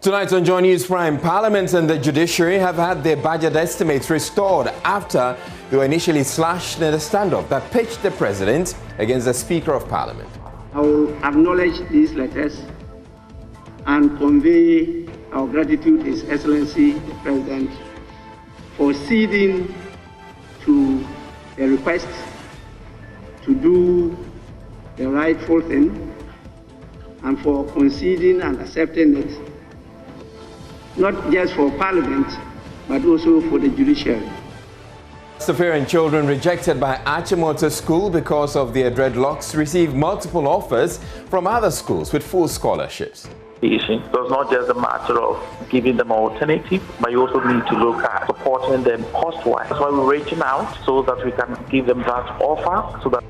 Tonight on Joy News Prime, Parliament and the judiciary have had their budget estimates restored after they were initially slashed in a standoff that pitched the president against the Speaker of Parliament. I will acknowledge these letters and convey our gratitude to His Excellency the President for ceding to a request to do the rightful thing and for conceding and accepting it, not just for Parliament, but also for the judiciary. Safaran children rejected by Achimota School because of their dreadlocks received multiple offers from other schools with full scholarships. The issue was not just a matter of giving them an alternative, but you also need to look at supporting them cost-wise. That's why we're reaching out so that we can give them that offer. So that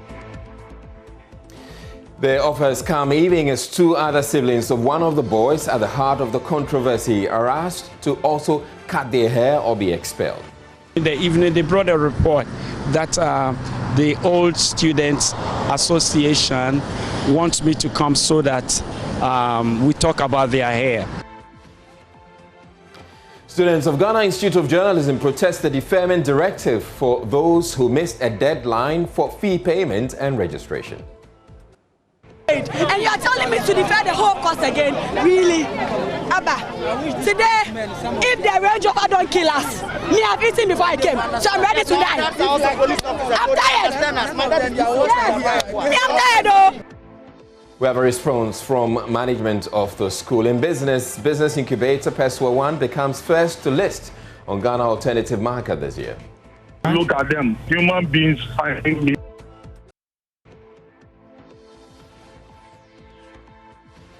the offers come even as two other siblings of one of the boys at the heart of the controversy are asked to also cut their hair or be expelled. In the evening, they brought a report that the Old Students Association wants me to come so that we talk about their hair. Students of Ghana Institute of Journalism protest the deferment directive for those who missed a deadline for fee payment and registration. And you are telling me to defer the whole course again? Really? Abba, today, if the Range Rover don't kill us, me have eaten before I came, so I'm ready to die. I'm tired. Yes. I'm tired, though. We have a response from management of the school. In business incubator Peswa 1 becomes first to list on Ghana Alternative Market this year. Look at them, human beings finding me.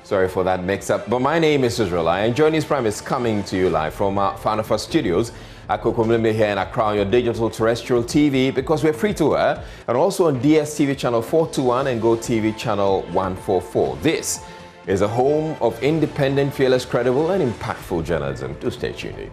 Sorry for that mix-up, but my name is Israel, and Joy News Prime is coming to you live from our Fanafa studios at Kokomlembe here in Accra on your digital terrestrial TV, because we're free to air, and also on DSTV channel 421 and GoTV channel 144. This is a home of independent, fearless, credible, and impactful journalism. Do stay tuned.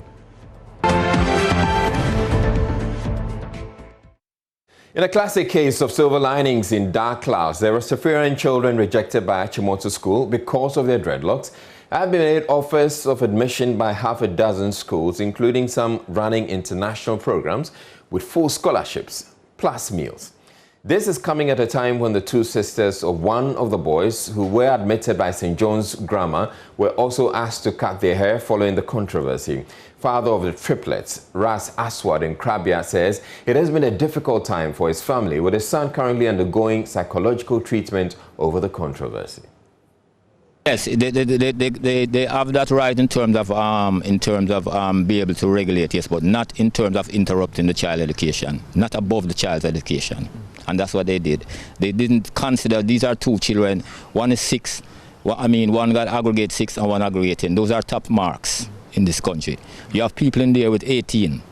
In a classic case of silver linings in dark clouds, there were Safaran children rejected by Achimota School because of their dreadlocks have been made offers of admission by half a dozen schools, including some running international programs with full scholarships plus meals. This is coming at a time when the two sisters of one of the boys who were admitted by St. John's Grammar were also asked to cut their hair following the controversy. Father of the triplets, Ras Aswad in Krabia, says it has been a difficult time for his family, with his son currently undergoing psychological treatment over the controversy. Yes, they have that right in terms of be able to regulate, yes, but not in terms of interrupting the child education, not above the child's education. And that's what they did. They didn't consider, these are two children, one is 6, one got aggregate 6 and one aggregate 10. Those are top marks in this country. You have people in there with 18,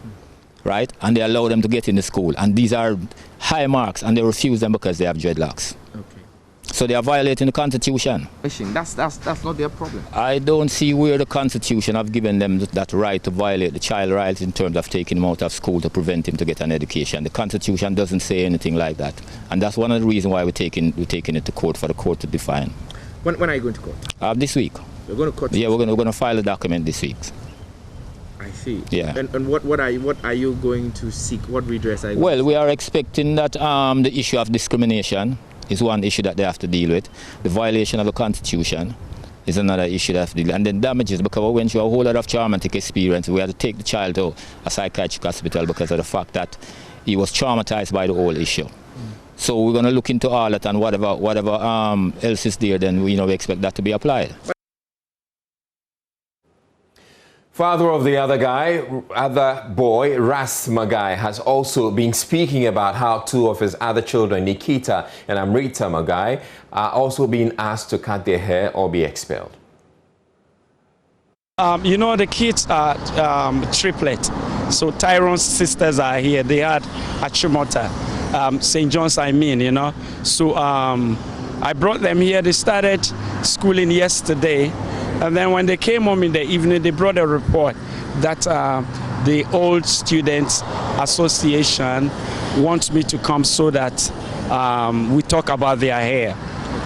right? And they allow them to get in the school. And these are high marks, and they refuse them because they have dreadlocks. Okay. So they are violating the Constitution. That's not their problem. I don't see where the Constitution have given them that right to violate the child rights in terms of taking him out of school to prevent him to get an education. The Constitution doesn't say anything like that. And that's one of the reasons why we're taking it to court, for the court to define. When are you going to court? This week. You're going to court? Yeah, we're going to file a document this week. I see. Yeah. And what are you going to seek? What redress are you Well, we are expecting that the issue of discrimination is one issue that they have to deal with. The violation of the Constitution is another issue they have to deal with. And then damages, because we went through a whole lot of traumatic experience. We had to take the child to a psychiatric hospital because of the fact that he was traumatized by the whole issue. So we're going to look into all that, and whatever else is there, then we expect that to be applied. Father of the other boy, Ras Magai, has also been speaking about how two of his other children, Nikita and Amrita Magai, are also being asked to cut their hair or be expelled. The kids are triplet. So Tyrone's sisters are here. They had Achimota, St. John's, So I brought them here. They started schooling yesterday. And then when they came home in the evening, they brought a report that the Old Students Association wants me to come so that we talk about their hair.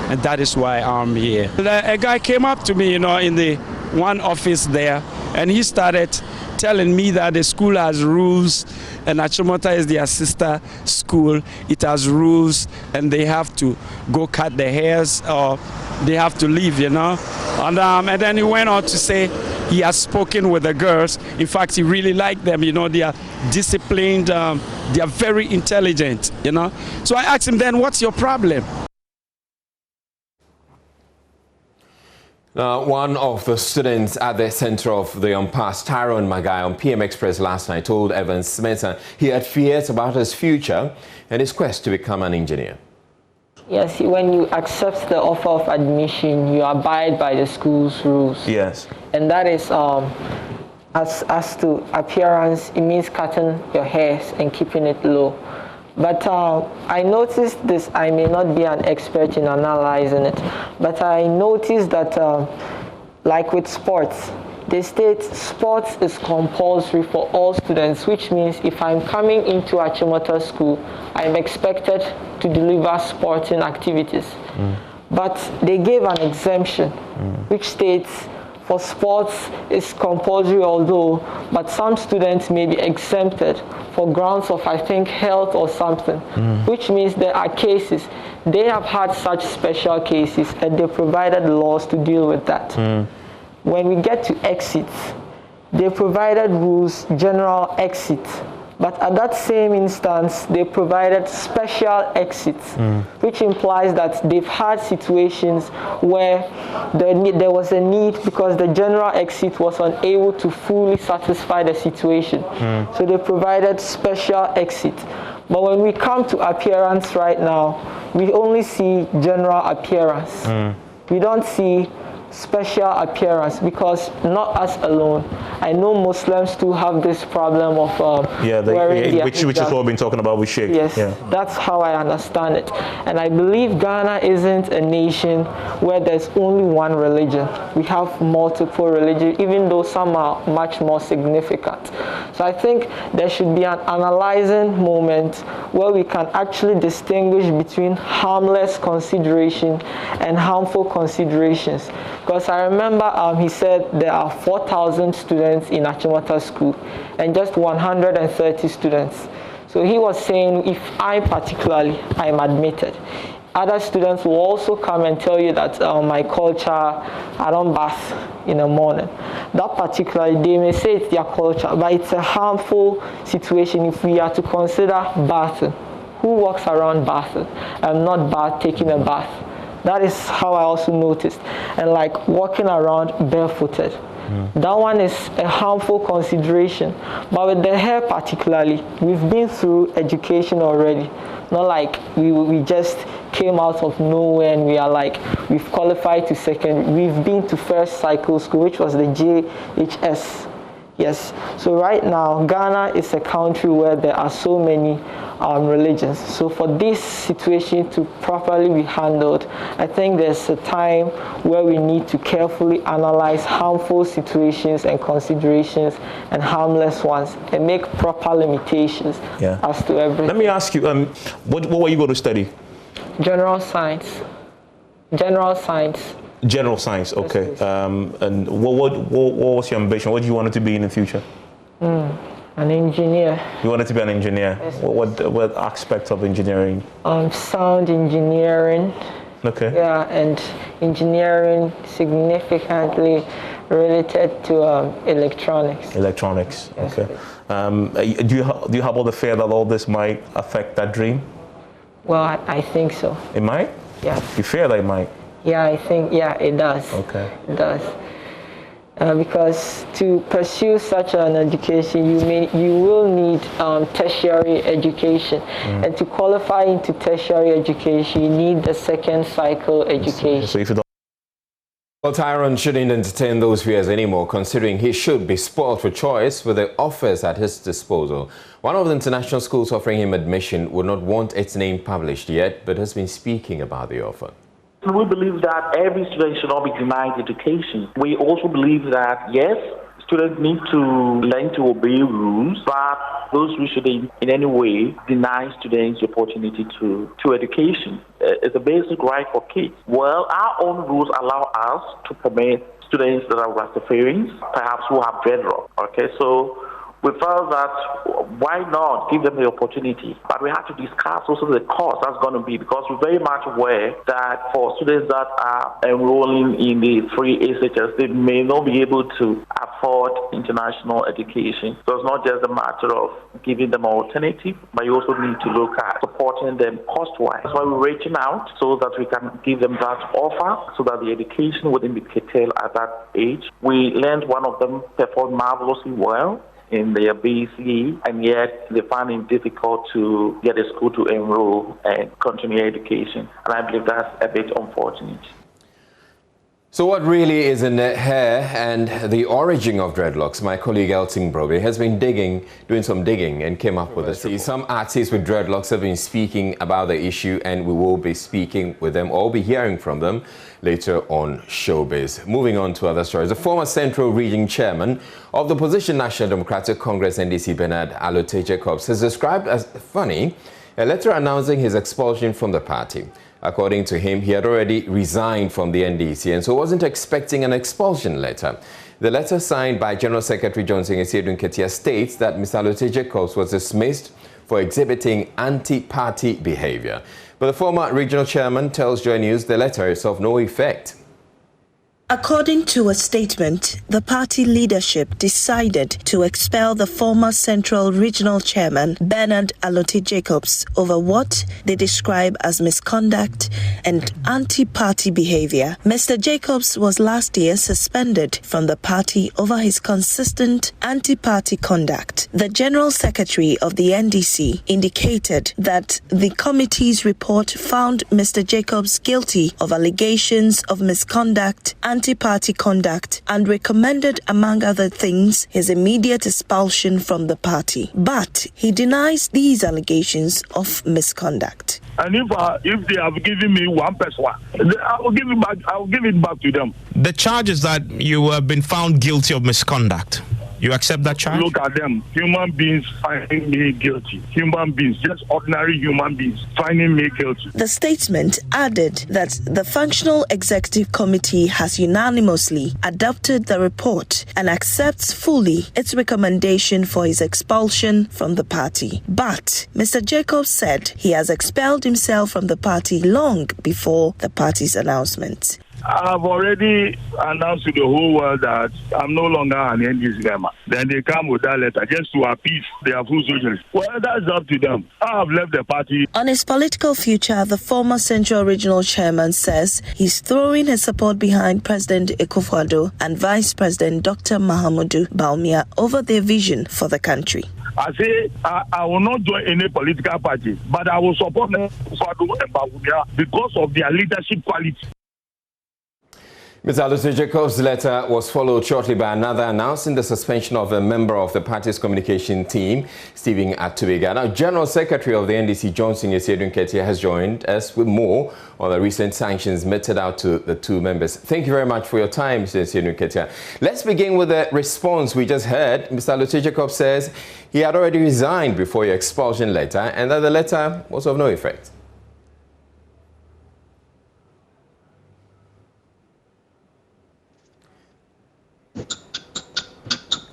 And that is why I'm here. A guy came up to me, in the one office there, and he started telling me that the school has rules, and Achimota is their sister school. It has rules, and they have to go cut their hairs or they have to leave, you know. And then he went on to say he has spoken with the girls. In fact, he really liked them, you know. They are disciplined, they are very intelligent, you know. So I asked him then, what's your problem? One of the students at the center of the unpassed Tyrone Magai on PM Express last night told Evans Smith he had fears about his future and his quest to become an engineer. Yes, when you accept the offer of admission, you abide by the school's rules. Yes. And that is, as to appearance, it means cutting your hairs and keeping it low. But I noticed this, I may not be an expert in analyzing it, but I noticed that like with sports, they state sports is compulsory for all students, which means if I'm coming into Achimota school, I'm expected to deliver sporting activities. But they gave an exemption, which states for sports is compulsory although, but some students may be exempted for grounds of, I think, health or something, which means there are cases. They have had such special cases and they provided laws to deal with that. When we get to exits, they provided rules, general exit. But at that same instance, they provided special exits, which implies that they've had situations where there was a need because the general exit was unable to fully satisfy the situation. So they provided special exit. But when we come to appearance right now, we only see general appearance. We don't see special appearance because not us alone. I know Muslims too have this problem of wearing which is what we've been talking about with Sheikh. Yes, that's how I understand it. And I believe Ghana isn't a nation where there's only one religion. We have multiple religions, even though some are much more significant. So I think there should be an analyzing moment where we can actually distinguish between harmless consideration and harmful considerations. Because I remember he said there are 4,000 students in Achimota school and just 130 students. So he was saying if I particularly am admitted, other students will also come and tell you that my culture, I don't bath in the morning. That particularly, they may say it's their culture, but it's a harmful situation if we are to consider bathing. Who walks around bathing? I'm not taking a bath. That is how I also noticed. And like walking around barefooted. That one is a harmful consideration. But with the hair particularly, we've been through education already. Not like we just came out of nowhere and we are like, we've qualified to second. We've been to first cycle school, which was the JHS. Yes. So right now, Ghana is a country where there are so many religions. So for this situation to properly be handled, I think there's a time where we need to carefully analyze harmful situations and considerations and harmless ones and make proper limitations as to everything. Let me ask you, what were you going to study? General science. General science. General science, okay. And what was your ambition? What do you want to be in the future? An engineer. You wanted to be an engineer? Yes, what aspect of engineering? Sound engineering. Okay. Yeah, and engineering significantly related to electronics. Electronics, yes, okay. Do you have all the fear that all this might affect that dream? Well, I think so. It might? Yeah. You fear that it might? Yeah, I think, it does. Okay. It does. Because to pursue such an education, you will need tertiary education. And to qualify into tertiary education, you need the second cycle education. So if you don't Well, Tyrone shouldn't entertain those fears anymore, considering he should be spoiled for choice with the offers at his disposal. One of the international schools offering him admission would not want its name published yet, but has been speaking about the offer. We believe that every student should not be denied education. We also believe that, yes, Students need to learn to obey rules, but those rules shouldn't in any way deny students the opportunity to education. It's a basic right for kids. Well, our own rules allow us to permit students that are Rastafarians, perhaps who have dreadlock. Okay, so we felt that why not give them the opportunity? But we have to discuss also the cost that's going to be, because we're very much aware that for students that are enrolling in the free ASHS, they may not be able to afford international education. So it's not just a matter of giving them an alternative, but you also need to look at supporting them cost-wise. That's why we're reaching out so that we can give them that offer so that the education wouldn't be curtailed at that age. We learned one of them performed marvelously well in their BCE, and yet they find it difficult to get a school to enroll and continue education. And I believe that's a bit unfortunate. So what really is in the hair and the origin of dreadlocks? My colleague Elton Brobe has been doing some digging and came up with this. Some artists with dreadlocks have been speaking about the issue, and we will be speaking with them or be hearing from them later on Showbiz. Moving on to other stories. The former Central Region Chairman of the opposition National Democratic Congress NDC, Bernard ALLOTEY Jacobs, has described as funny a letter announcing his expulsion from the party. According to him, he had already resigned from the NDC and so wasn't expecting an expulsion letter. The letter signed by General Secretary Johnson ASIEDU NKETIA states that Mr. ALLOTEY Jacobs was dismissed for exhibiting anti-party behavior. But the former regional chairman tells Joy News the letter is of no effect. According to a statement, the party leadership decided to expel the former Central Regional Chairman, Bernard ALLOTEY Jacobs, over what they describe as misconduct and anti-party behavior. Mr. Jacobs was last year suspended from the party over his consistent anti-party conduct. The General Secretary of the NDC indicated that the committee's report found Mr. Jacobs guilty of allegations of misconduct, anti-party conduct, and recommended, among other things, his immediate expulsion from the party. But he denies these allegations of misconduct. And if they have given me 1%, I will give it back. I will give it back to them. The charge is that you have been found guilty of misconduct. You accept that charge? Look at them. Human beings finding me guilty. Human beings, just ordinary human beings finding me guilty. The statement added that the Functional Executive Committee has unanimously adopted the report and accepts fully its recommendation for his expulsion from the party. But Mr. Jacobs said he has expelled himself from the party long before the party's announcement. I've already announced to the whole world that I'm no longer an NDC member. Then they come with that letter just to appease their full socialists. Well, that's up to them. I have left the party. On his political future, the former Central Regional Chairman says he's throwing his support behind President Akufo-Addo and Vice President Dr. Mahamudu Bawumia over their vision for the country. I say I will not join any political party, but I will support Akufo-Addo and Bawumia because of their leadership quality. Mr. ALLOTEY Jacobs' letter was followed shortly by another announcing the suspension of a member of the party's communication team, Stephen Atubega. Now, General Secretary of the NDC, Johnson ASIEDU NKETIA, has joined us with more on the recent sanctions meted out to the two members. Thank you very much for your time, Mr. ASIEDU NKETIA. Let's begin with the response we just heard. Mr. ALLOTEY Jacobs says he had already resigned before your expulsion letter and that the letter was of no effect.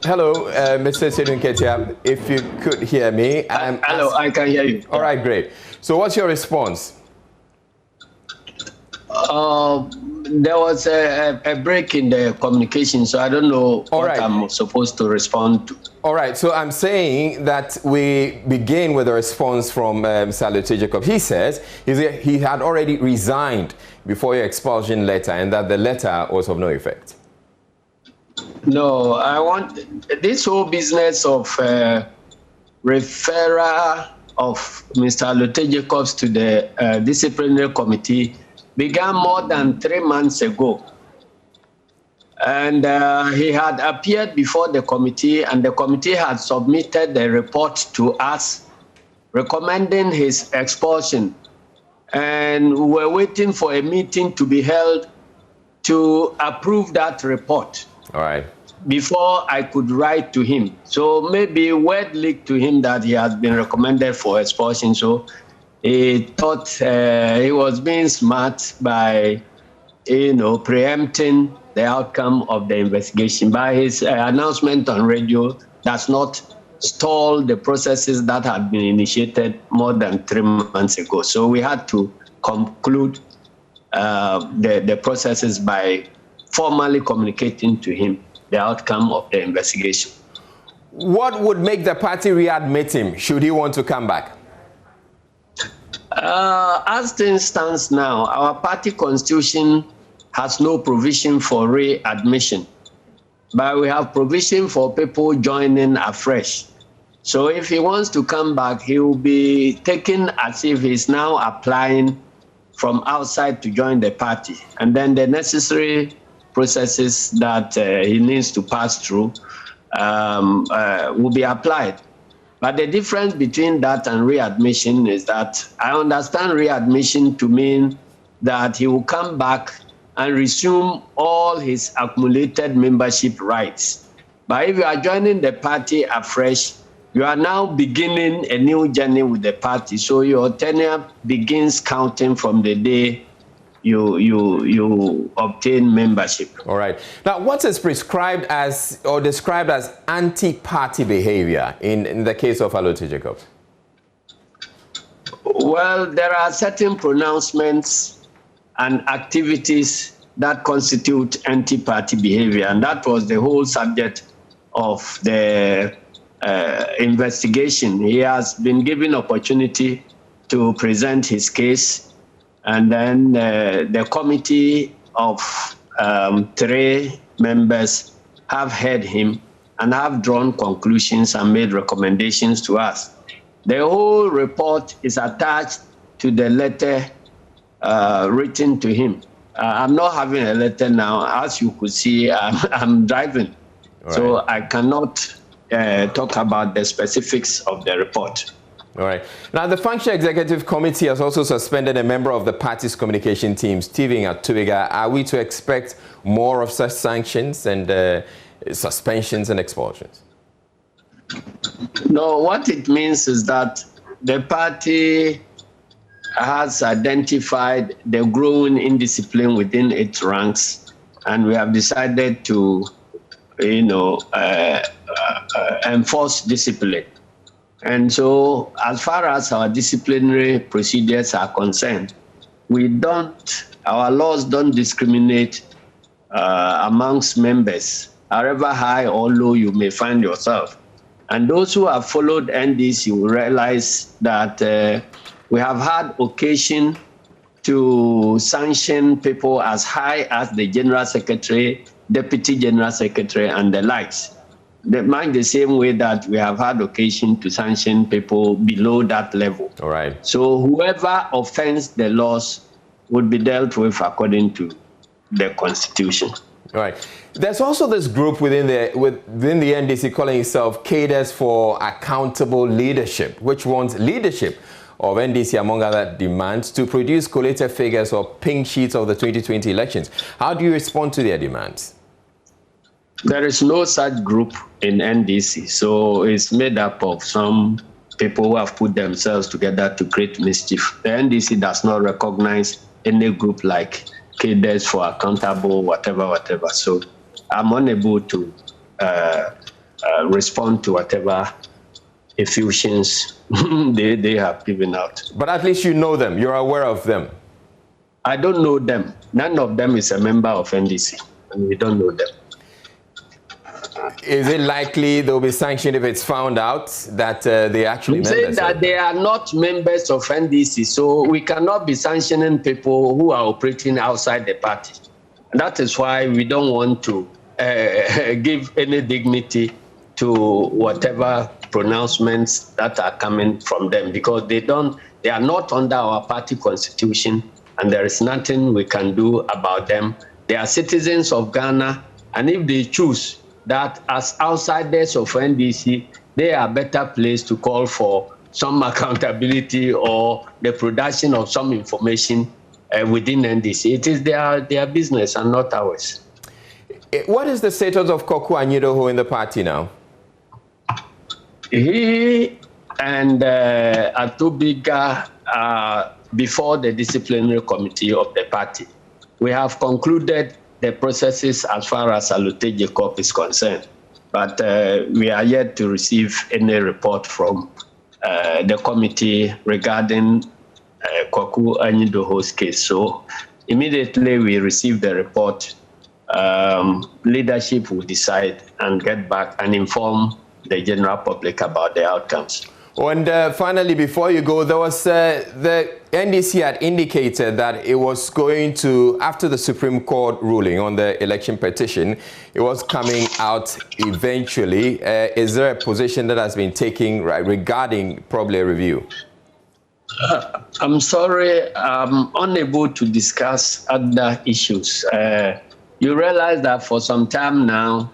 Hello, Mr. ASIEDU NKETIA, if you could hear me. Hello, I can hear you. All right, great. So what's your response? There was a break in the communication, so I don't know what I'm supposed to respond to. All right, so I'm saying that we begin with a response from Mr. ALLOTEY Jacobs. He says he had already resigned before your expulsion letter and that the letter was of no effect. No, I want this whole business of referral of Mr. ALLOTEY Jacobs to the disciplinary committee began more than 3 months ago. And he had appeared before the committee, and the committee had submitted the report to us recommending his expulsion. And we were waiting for a meeting to be held to approve that report. All right. before I could write to him. So maybe word leaked to him that he has been recommended for expulsion. So he thought he was being smart by, preempting the outcome of the investigation. By his announcement on radio does not stall the processes that had been initiated more than 3 months ago. So we had to conclude the processes by formally communicating to him the outcome of the investigation. What would make the party readmit him should he want to come back? As things stand now, our party constitution has no provision for readmission, but we have provision for people joining afresh. So if he wants to come back, he will be taken as if he's now applying from outside to join the party. And then the necessary processes that he needs to pass through will be applied. But the difference between that and readmission is that I understand readmission to mean that he will come back and resume all his accumulated membership rights. But if you are joining the party afresh, you are now beginning a new journey with the party. So your tenure begins counting from the day you obtain membership. All right. Now, what is prescribed as or described as anti-party behavior in the case of ALLOTEY Jacobs? Well, there are certain pronouncements and activities that constitute anti-party behavior, and that was the whole subject of the investigation. He has been given opportunity to present his case, and then the committee of 3 members have heard him and have drawn conclusions and made recommendations to us. The whole report is attached to the letter written to him. I'm not having a letter now. As you could see, I'm driving. Right. So I cannot talk about the specifics of the report. All right. Now, the Functional Executive Committee has also suspended a member of the party's communication team, Stephen Atubiga. Are we to expect more of such sanctions and suspensions and expulsions? No, what it means is that the party has identified the growing indiscipline within its ranks, and we have decided to, enforce discipline. And so, as far as our disciplinary procedures are concerned, our laws don't discriminate amongst members, however high or low you may find yourself. And those who have followed NDC will realize that we have had occasion to sanction people as high as the General Secretary, Deputy General Secretary, and the likes. Much the same way that we have had occasion to sanction people below that level. All right. So whoever offends the laws would be dealt with according to the Constitution. All right. There's also this group within the NDC calling itself Cadres for Accountable Leadership, which wants leadership of NDC, among other demands, to produce collated figures or pink sheets of the 2020 elections. How do you respond to their demands? There is no such group in NDC, so it's made up of some people who have put themselves together to create mischief. The NDC does not recognize any group like Cadres for Accountable, whatever. So I'm unable to respond to whatever effusions they have given out. But at least you know them. You're aware of them. I don't know them. None of them is a member of NDC, and we don't know them. Is it likely they'll be sanctioned if it's found out that they actually members? Say that they are not members of NDC, so we cannot be sanctioning people who are operating outside the party. That is why we don't want to give any dignity to whatever pronouncements that are coming from them, because they are not under our party constitution, and there is nothing we can do about them. They are citizens of Ghana, and if they choose that as outsiders of NDC, they are better placed to call for some accountability or the production of some information within NDC. It is their business and not ours. What is the status of Koku Anyidoho in the party now? He and Atubiga are before the disciplinary committee of the party. We have concluded the processes as far as ALLOTEY Jacob is concerned, but we are yet to receive any report from the committee regarding Koku Anyidoho's case. So immediately we receive the report, leadership will decide and get back and inform the general public about the outcomes. And finally, before you go, there was the NDC had indicated that it was going to, after the Supreme Court ruling on the election petition, it was coming out eventually. Is there a position that has been taken regarding probably a review? I'm sorry, I'm unable to discuss other issues. You realize that for some time now,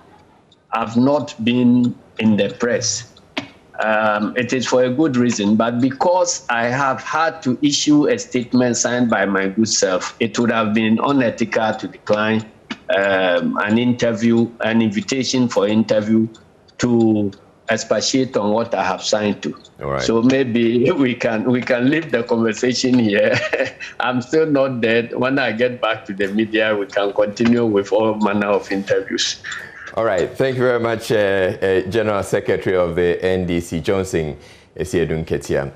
I've not been in the press. It is for a good reason, but because I have had to issue a statement signed by my good self, it would have been unethical to decline an invitation for interview to expatiate on what I have signed to. All right. So maybe we can leave the conversation here. I'm still not dead. When I get back to the media, we can continue with all manner of interviews. All right. Thank you very much, General Secretary of the NDC, Johnson ASIEDU NKETIA.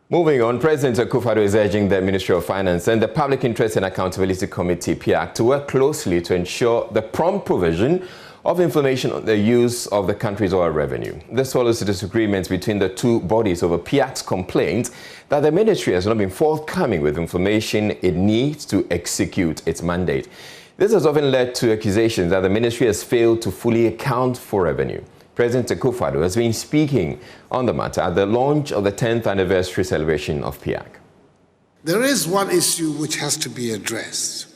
Moving on, President Akufo-Addo is urging the Ministry of Finance and the Public Interest and Accountability Committee, PIAC, to work closely to ensure the prompt provision of information on the use of the country's oil revenue. This follows the disagreements between the two bodies over PIAC's complaint that the ministry has not been forthcoming with information it needs to execute its mandate. This has often led to accusations that the ministry has failed to fully account for revenue. President Akufo-Addo has been speaking on the matter at the launch of the 10th anniversary celebration of PIAC. There is one issue which has to be addressed.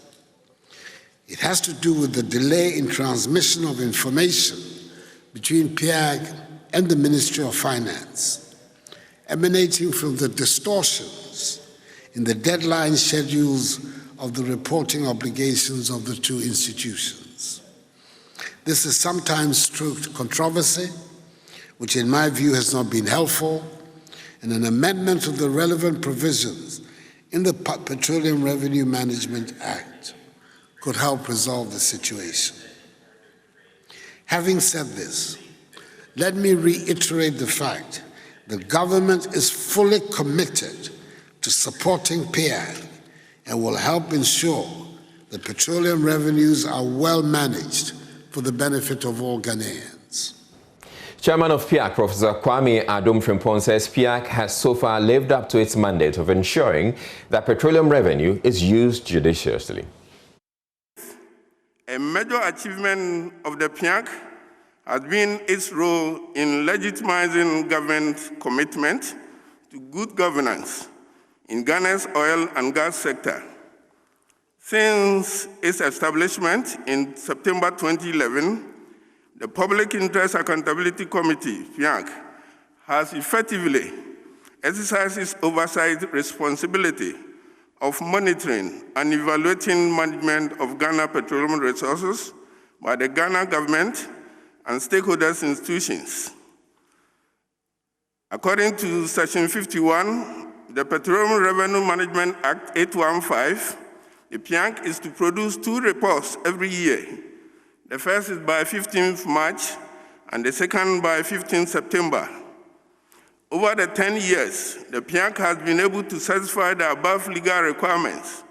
It has to do with the delay in transmission of information between PIAC and the Ministry of Finance, emanating from the distortions in the deadline schedules of the reporting obligations of the two institutions. This has sometimes stoked controversy, which in my view has not been helpful, and an amendment of the relevant provisions in the Petroleum Revenue Management Act could help resolve the situation. Having said this, let me reiterate the fact the government is fully committed to supporting PIAC and will help ensure the petroleum revenues are well managed for the benefit of all Ghanaians. Chairman of PIAC, Professor Kwame Adom-Frimpong, says PIAC has so far lived up to its mandate of ensuring that petroleum revenue is used judiciously. A major achievement of the PIAC has been its role in legitimizing government commitment to good governance in Ghana's oil and gas sector. Since its establishment in September 2011, the Public Interest Accountability Committee, PIAC, has effectively exercised its oversight responsibility of monitoring and evaluating management of Ghana petroleum resources by the Ghana government and stakeholders institutions. According to Section 51, the Petroleum Revenue Management Act 815, the PIAC is to produce 2 reports every year. The first is by 15th March and the second by 15th September. Over the 10 years, the PIAC has been able to satisfy the above legal requirements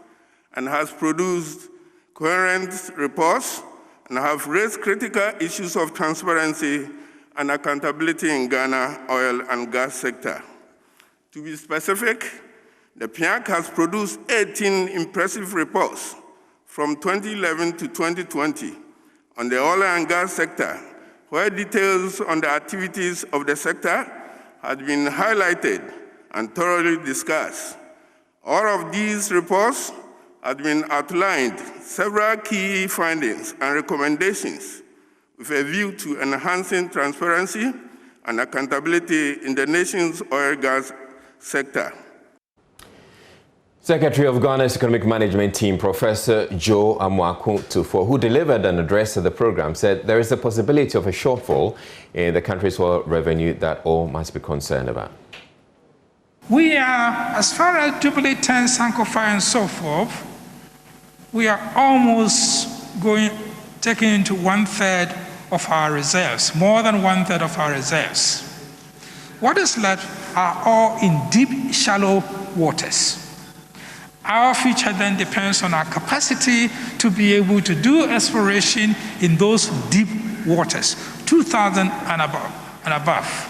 and has produced coherent reports and have raised critical issues of transparency and accountability in Ghana oil and gas sector. To be specific, the PIAC has produced 18 impressive reports from 2011 to 2020 on the oil and gas sector, where details on the activities of the sector had been highlighted and thoroughly discussed. All of these reports had been outlined several key findings and recommendations with a view to enhancing transparency and accountability in the nation's oil and gas sector. Secretary of Ghana's Economic Management Team, Professor Joe Amoako-Tufo, who delivered an address at the program, said there is a possibility of a shortfall in the country's oil revenue that all must be concerned about. We are, as far as Jubilee 10, Sankofa and so forth, we are almost taking into 1/3 of our reserves, more than 1/3 of our reserves. What is left are all in deep, shallow waters. Our future then depends on our capacity to be able to do exploration in those deep waters, 2,000 and above.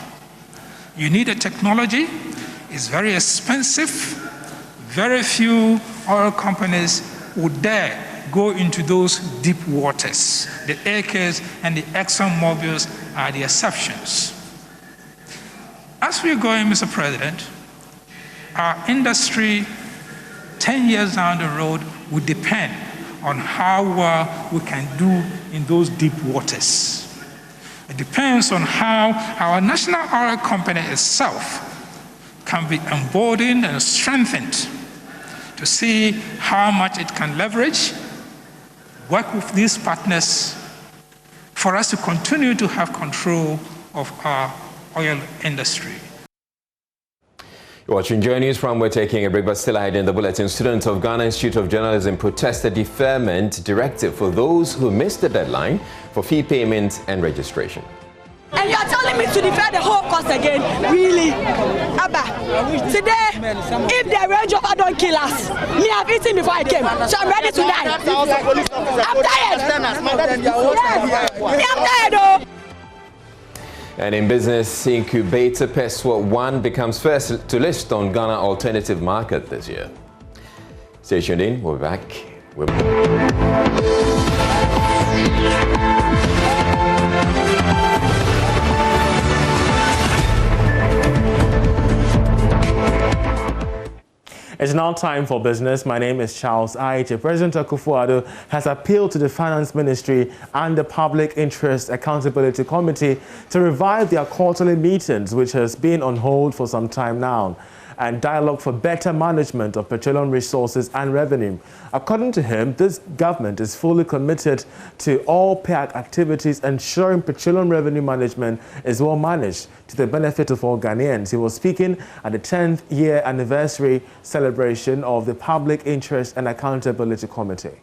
You need a technology, it's very expensive. Very few oil companies would dare go into those deep waters. The AKs and the ExxonMobils are the exceptions. As we're going, Mr. President, our industry 10 years down the road will depend on how well we can do in those deep waters. It depends on how our national oil company itself can be emboldened and strengthened to see how much it can leverage, work with these partners for us to continue to have control of our oil industry. You're watching Joy News from. We're taking a break, but still ahead in the bulletin. Students of Ghana Institute of Journalism protest a deferment directive for those who missed the deadline for fee payment and registration. And you're telling me to defer the whole course again? Really? Abba, today, if the Range Rover don't kill us, me have eaten before I came, so I'm ready to die. I'm tired. Yes. I'm tired, though. And in business, incubator Peswa 1 becomes first to list on Ghana Alternative Market this year. Stay tuned in. We'll be back with more. It's now time for business. My name is Charles Aiche. President Akufo-Addo has appealed to the Finance Ministry and the Public Interest Accountability Committee to revive their quarterly meetings, which has been on hold for some time now, and dialogue for better management of petroleum resources and revenue. According to him, this government is fully committed to all PEAC activities, ensuring petroleum revenue management is well managed to the benefit of all Ghanaians. He was speaking at the 10th year anniversary celebration of the Public Interest and Accountability Committee.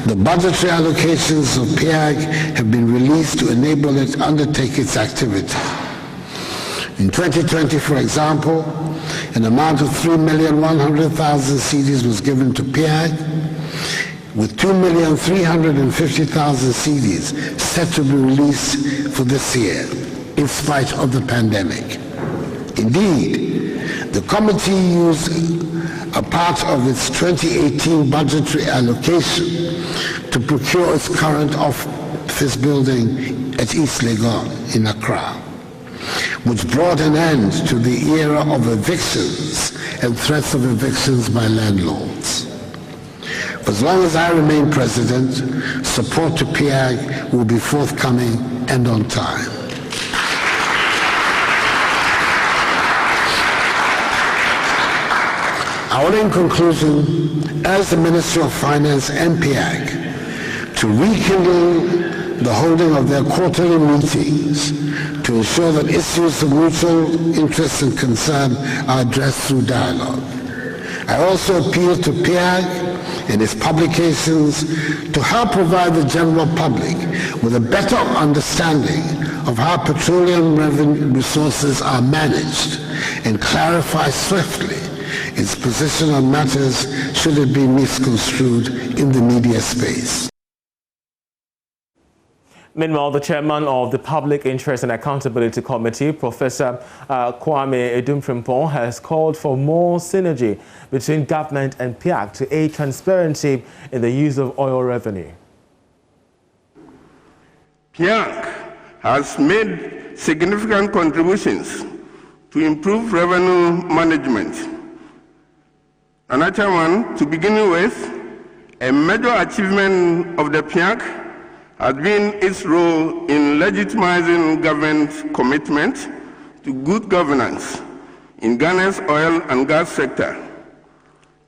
The budgetary allocations of PEAC have been released to enable it to undertake its activity. In 2020, for example, an amount of 3,100,000 cedis was given to PEAC, with 2,350,000 cedis set to be released for this year, in spite of the pandemic. Indeed, the committee used a part of its 2018 budgetary allocation to procure its current office building at East Legon in Accra, which brought an end to the era of evictions and threats of evictions by landlords. For as long as I remain president, support to PEAC will be forthcoming and on time. I will, in conclusion, urge the Ministry of Finance and PEAC to rekindle the holding of their quarterly meetings to ensure that issues of mutual interest and concern are addressed through dialogue. I also appeal to PEAC and its publications to help provide the general public with a better understanding of how petroleum revenue resources are managed and clarify swiftly its position on matters should it be misconstrued in the media space. Meanwhile, the chairman of the Public Interest and Accountability Committee, Professor Kwame Edumfrimpong, has called for more synergy between government and PEAC to aid transparency in the use of oil revenue. PEAC has made significant contributions to improve revenue management. And Chairman, to begin with, a major achievement of the PEAC has been its role in legitimizing government's commitment to good governance in Ghana's oil and gas sector,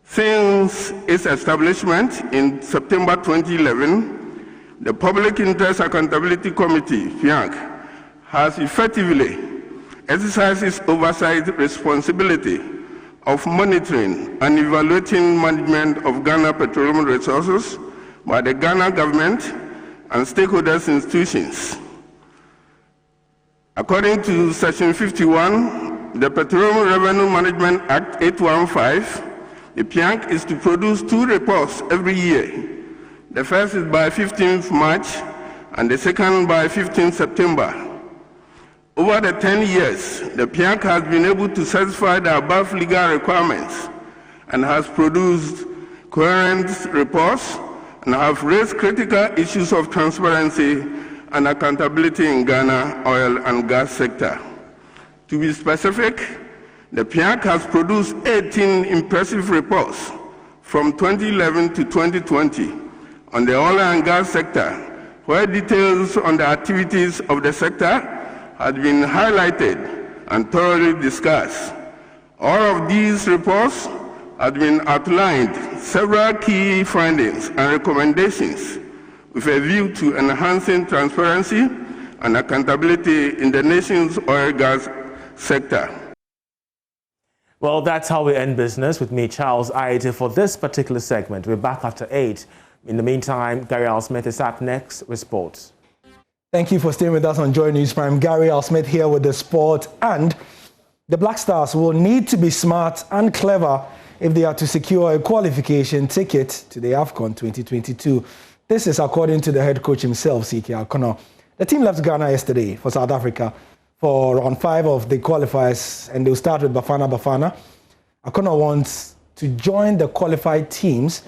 Since its establishment in September 2011, the Public Interest Accountability Committee, PIAC, has effectively exercised its oversight responsibility of monitoring and evaluating management of Ghana petroleum resources by the Ghana government and stakeholders institutions. According to Section 51, the Petroleum Revenue Management Act 815, the PIAC is to produce 2 reports every year. The first is by 15th March and the second by 15th September. Over the 10 years, the PIAC has been able to satisfy the above legal requirements and has produced coherent reports and have raised critical issues of transparency and accountability in Ghana oil and gas sector. To be specific, the PIAC has produced 18 impressive reports from 2011 to 2020 on the oil and gas sector, where details on the activities of the sector had been highlighted and thoroughly discussed. All of these reports had been outlined several key findings and recommendations with a view to enhancing transparency and accountability in the nation's oil and gas sector. Well, that's how we end business with me, Charles Aite, for this particular segment. We're back after 8. In the meantime, Gary Al-Smith is up next with sports. Thank you for staying with us on Joy News Prime. Gary Al-Smith here with the sport. And the Black Stars will need to be smart and clever if they are to secure a qualification ticket to the AFCON 2022. This is according to the head coach himself, CK Akono. The team left Ghana yesterday for South Africa for round 5 of the qualifiers, and they'll start with Bafana Bafana. Akono wants to join the qualified teams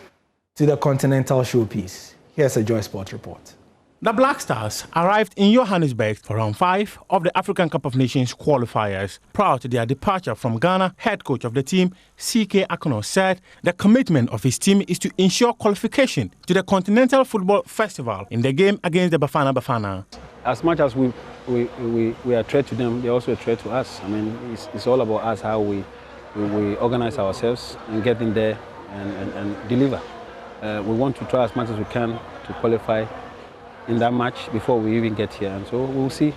to the continental showpiece. Here's a Joy Sport report. The Black Stars arrived in Johannesburg for round 5 of the African Cup of Nations qualifiers. Prior to their departure from Ghana, head coach of the team, CK Akono, said the commitment of his team is to ensure qualification to the Continental Football Festival in the game against the Bafana Bafana. As much as we are a threat to them, they're also a threat to us. I mean, it's all about us, how we organize ourselves and get in there and deliver. We want to try as much as we can to qualify in that match before we even get here. And so we'll see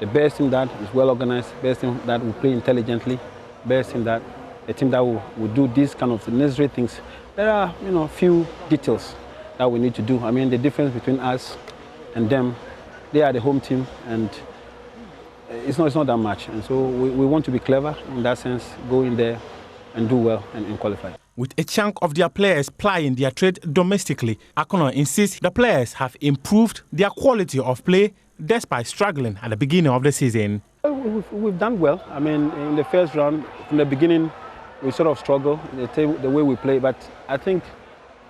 the best team that is well organized, best team that will play intelligently, best team that a team that will do these kind of necessary things. There are, few details that we need to do. I mean, the difference between us and them, they are the home team, and it's not that much. And so we want to be clever in that sense, go in there and do well and qualify. With a chunk of their players plying their trade domestically, Akono insists the players have improved their quality of play despite struggling at the beginning of the season. We've done well. I mean, in the first round, from the beginning, we sort of struggled the way we play. But I think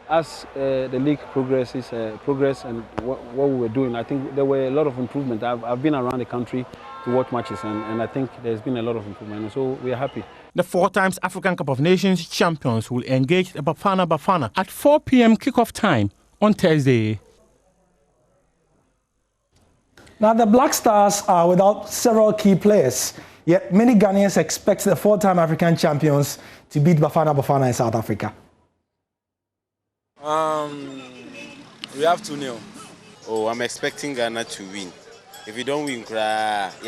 as the league progress and what we were doing, I think there were a lot of improvement. I've been around the country to watch matches, and I think there's been a lot of improvement. And so we are happy. The 4 times African Cup of Nations champions will engage the Bafana Bafana at 4 p.m. kickoff time on Thursday. Now, the Black Stars are without several key players, yet many Ghanaians expect the 4-time African champions to beat Bafana Bafana in South Africa. We have 2-0. Oh, I'm expecting Ghana to win. If we don't win,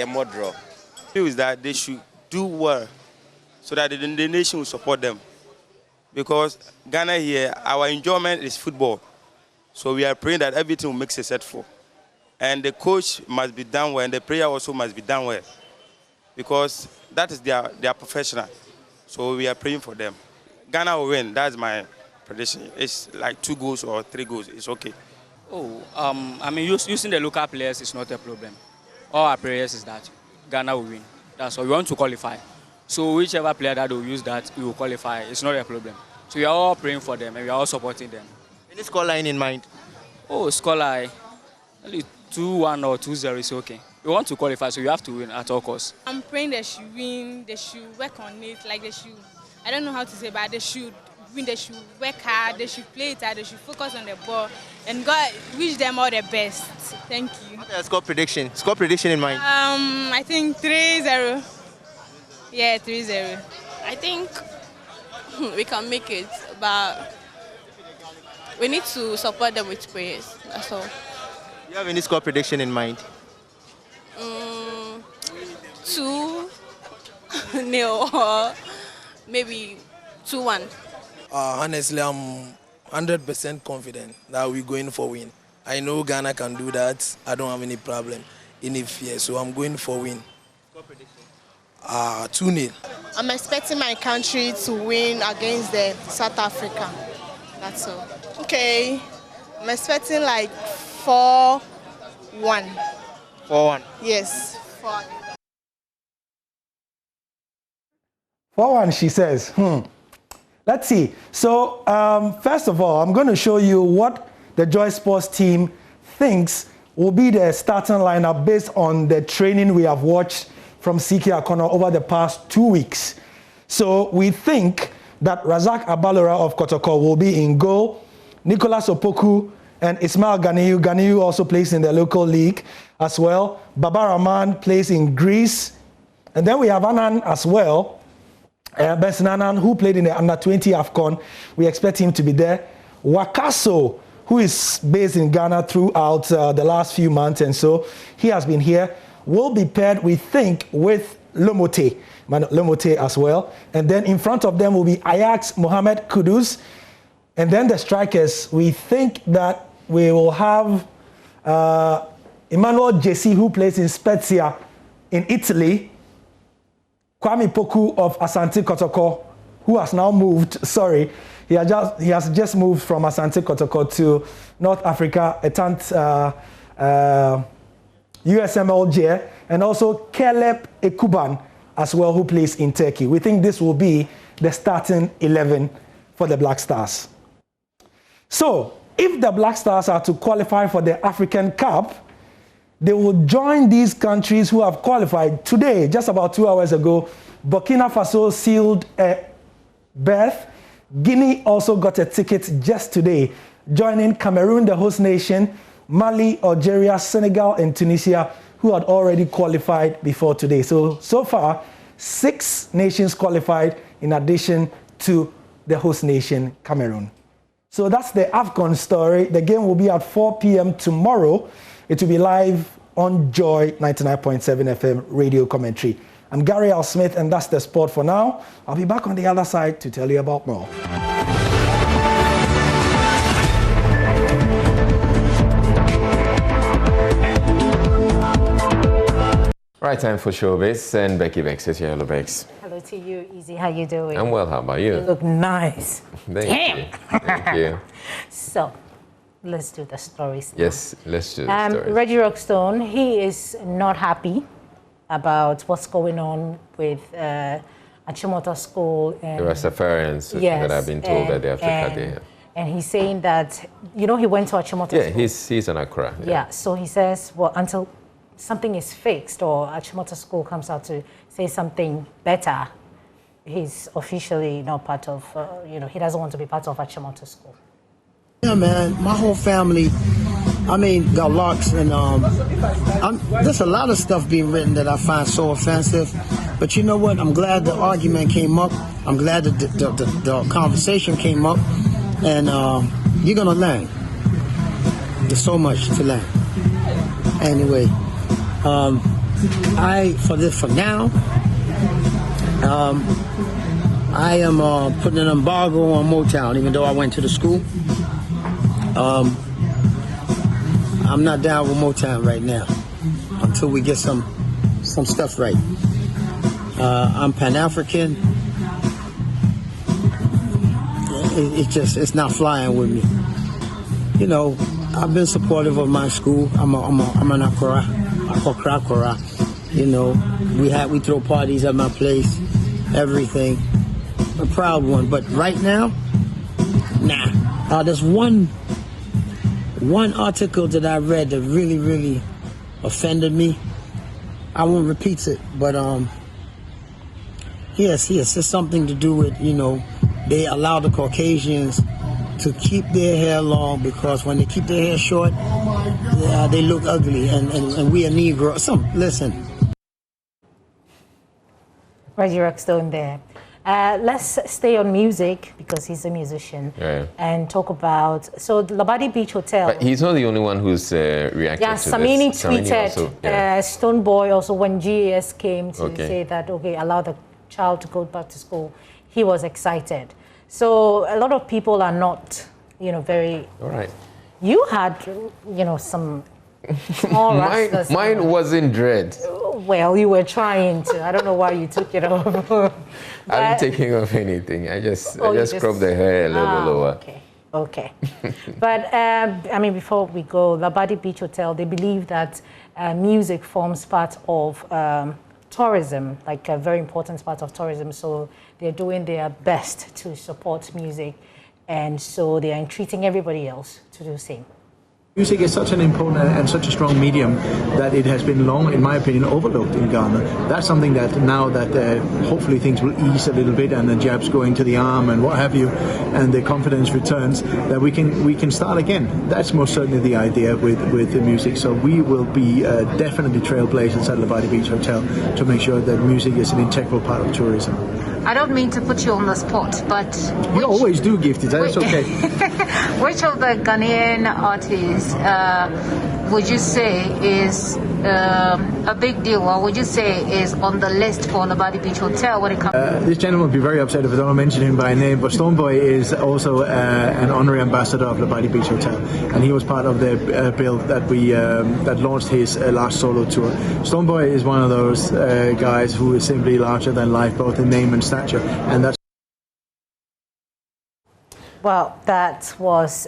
more draw. The view is that they should do well so that the nation will support them. Because Ghana here, our enjoyment is football. So we are praying that everything will make successful. And the coach must be done well, and the player also must be done well. Because that is their professional. So we are praying for them. Ghana will win, that's my prediction. It's like 2 goals or 3 goals, it's okay. I mean, using the local players is not a problem. All our prayers is that Ghana will win. That's all. We want to qualify. So whichever player that will use that, we will qualify. It's not a problem. So we are all praying for them and we are all supporting them. Any scoreline in mind? Scoreline, 2-1 or 2-0 is okay. We want to qualify, so you have to win at all costs. I'm praying they should win. They should work on it. Like they should. I don't know how to say, but they should win. They should work hard. They should play it hard. They should focus on the ball, and God wish them all the best. Thank you. What's the score prediction? Score prediction in mind? I think 3-0. Yeah, 3-0. I think we can make it, but we need to support them with prayers. That's all. Do you have any score prediction in mind? 2-0 or maybe 2-1. Honestly, I'm 100% confident that we're going for win. I know Ghana can do that. I don't have any problem in it fear, so I'm going for win. Score prediction? 2-0. I'm expecting my country to win against the South Africa. That's all. Okay, I'm expecting like 4-1. 4-1. Yes, 4-1. 4-1, she says. Let's see. So, first of all, I'm going to show you what the Joy Sports team thinks will be the starting lineup based on the training we have watched from CK Akono over the past 2 weeks. So, we think that Razak Abalora of Kotoko will be in goal, Nicholas Opoku and Ismail Ganiyu. Ganiyu also plays in the local league as well. Baba Rahman plays in Greece. And then we have Anan as well. Benson Anan, who played in the Under-20 AFCON. We expect him to be there. Wakaso, who is based in Ghana throughout the last few months, and so he has been here, will be paired, we think, with Lomote as well. And then in front of them will be Ajax Mohamed Kudus. And then the strikers, we think that we will have Emmanuel Jesse, who plays in Spezia in Italy. Kwame Poku of Asante Kotoko, who has now moved, he has just moved from Asante Kotoko to North Africa, USMLJ, and also Caleb Ekuban as well, who plays in Turkey. We think this will be the starting 11 for the Black Stars. So, if the Black Stars are to qualify for the African Cup, they will join these countries who have qualified today. Just about 2 hours ago, Burkina Faso sealed a berth. Guinea also got a ticket just today, joining Cameroon, the host nation, Mali, Algeria, Senegal, and Tunisia, who had already qualified before today. So far, 6 nations qualified in addition to the host nation, Cameroon. So that's the AFCON story. The game will be at 4 p.m. tomorrow. It will be live on Joy 99.7 FM radio commentary. I'm Gary Al Smith, and that's the sport for now. I'll be back on the other side to tell you about more. Right, time for showbiz, and Becky Bex is here. Hello, Bex. Hello to you, Easy. How you doing? I'm well. How about you? You look nice. Thank you. Thank you. So, let's do the stories now. Yes, let's do the stories. Reggie Rockstone, he is not happy about what's going on with Achimota School. And, the Rastafarians that have been told that they have to cut their hair. And he's saying that, he went to Achimota School. Yeah, he's an Accra. Yeah, so he says, well, until something is fixed or Achimota School comes out to say something better, he's officially not part of, he doesn't want to be part of Achimota School. Yeah, man, my whole family, got locks, and there's a lot of stuff being written that I find so offensive. But you know what? I'm glad the argument came up. I'm glad that the conversation came up, and you're gonna learn. There's so much to learn. Anyway, for now, I am putting an embargo on Motown, even though I went to the school. I'm not down with Motown right now until we get some stuff right. I'm Pan-African. It's not flying with me. I've been supportive of my school. I'm an Accra. We throw parties at my place, everything. A proud one. But right now, nah. There's one article that I read that really, really offended me. I won't repeat it, but yes, it's something to do with, they allow the Caucasians to keep their hair long, because when they keep their hair short, they look ugly, and we are Negro. Listen. Reggie Rockstone there. Let's stay on music because he's a musician and talk about the Labadi Beach Hotel. But he's not the only one who's reacted to Samini this. tweeted, Samini also, Stoneboy also when GAS came to say that, allow the child to go back to school, he was excited. So a lot of people are not, very... All right. You had, some small rastas. Mine wasn't dread. Well, you were trying to. I don't know why you took it off. I'm not taking off anything. I just cropped the hair a little lower. Okay. But, before we go, Labadi Beach Hotel, they believe that music forms part of tourism, like a very important part of tourism. So they're doing their best to support music. And so they are entreating everybody else to do the same. Music is such an important and such a strong medium that it has been long, in my opinion, overlooked in Ghana. That's something that now that hopefully things will ease a little bit and the jabs going to the arm and what have you, and the confidence returns, that we can start again. That's most certainly the idea with the music. So we will be definitely trailblazers at Labadi Beach Hotel to make sure that music is an integral part of tourism. I don't mean to put you on the spot, but... You always do, Gifty, that's okay. Which of the Ghanaian artists would you say is a big deal, or would you say is on the list for Labadi Beach Hotel when it comes... This gentleman would be very upset if I don't mention him by name, but Stoneboy is also an honorary ambassador of Labadi Beach Hotel, and he was part of the bill that we that launched his last solo tour. Stoneboy is one of those guys who is simply larger than life, both in name and stature, and that's... Well, that was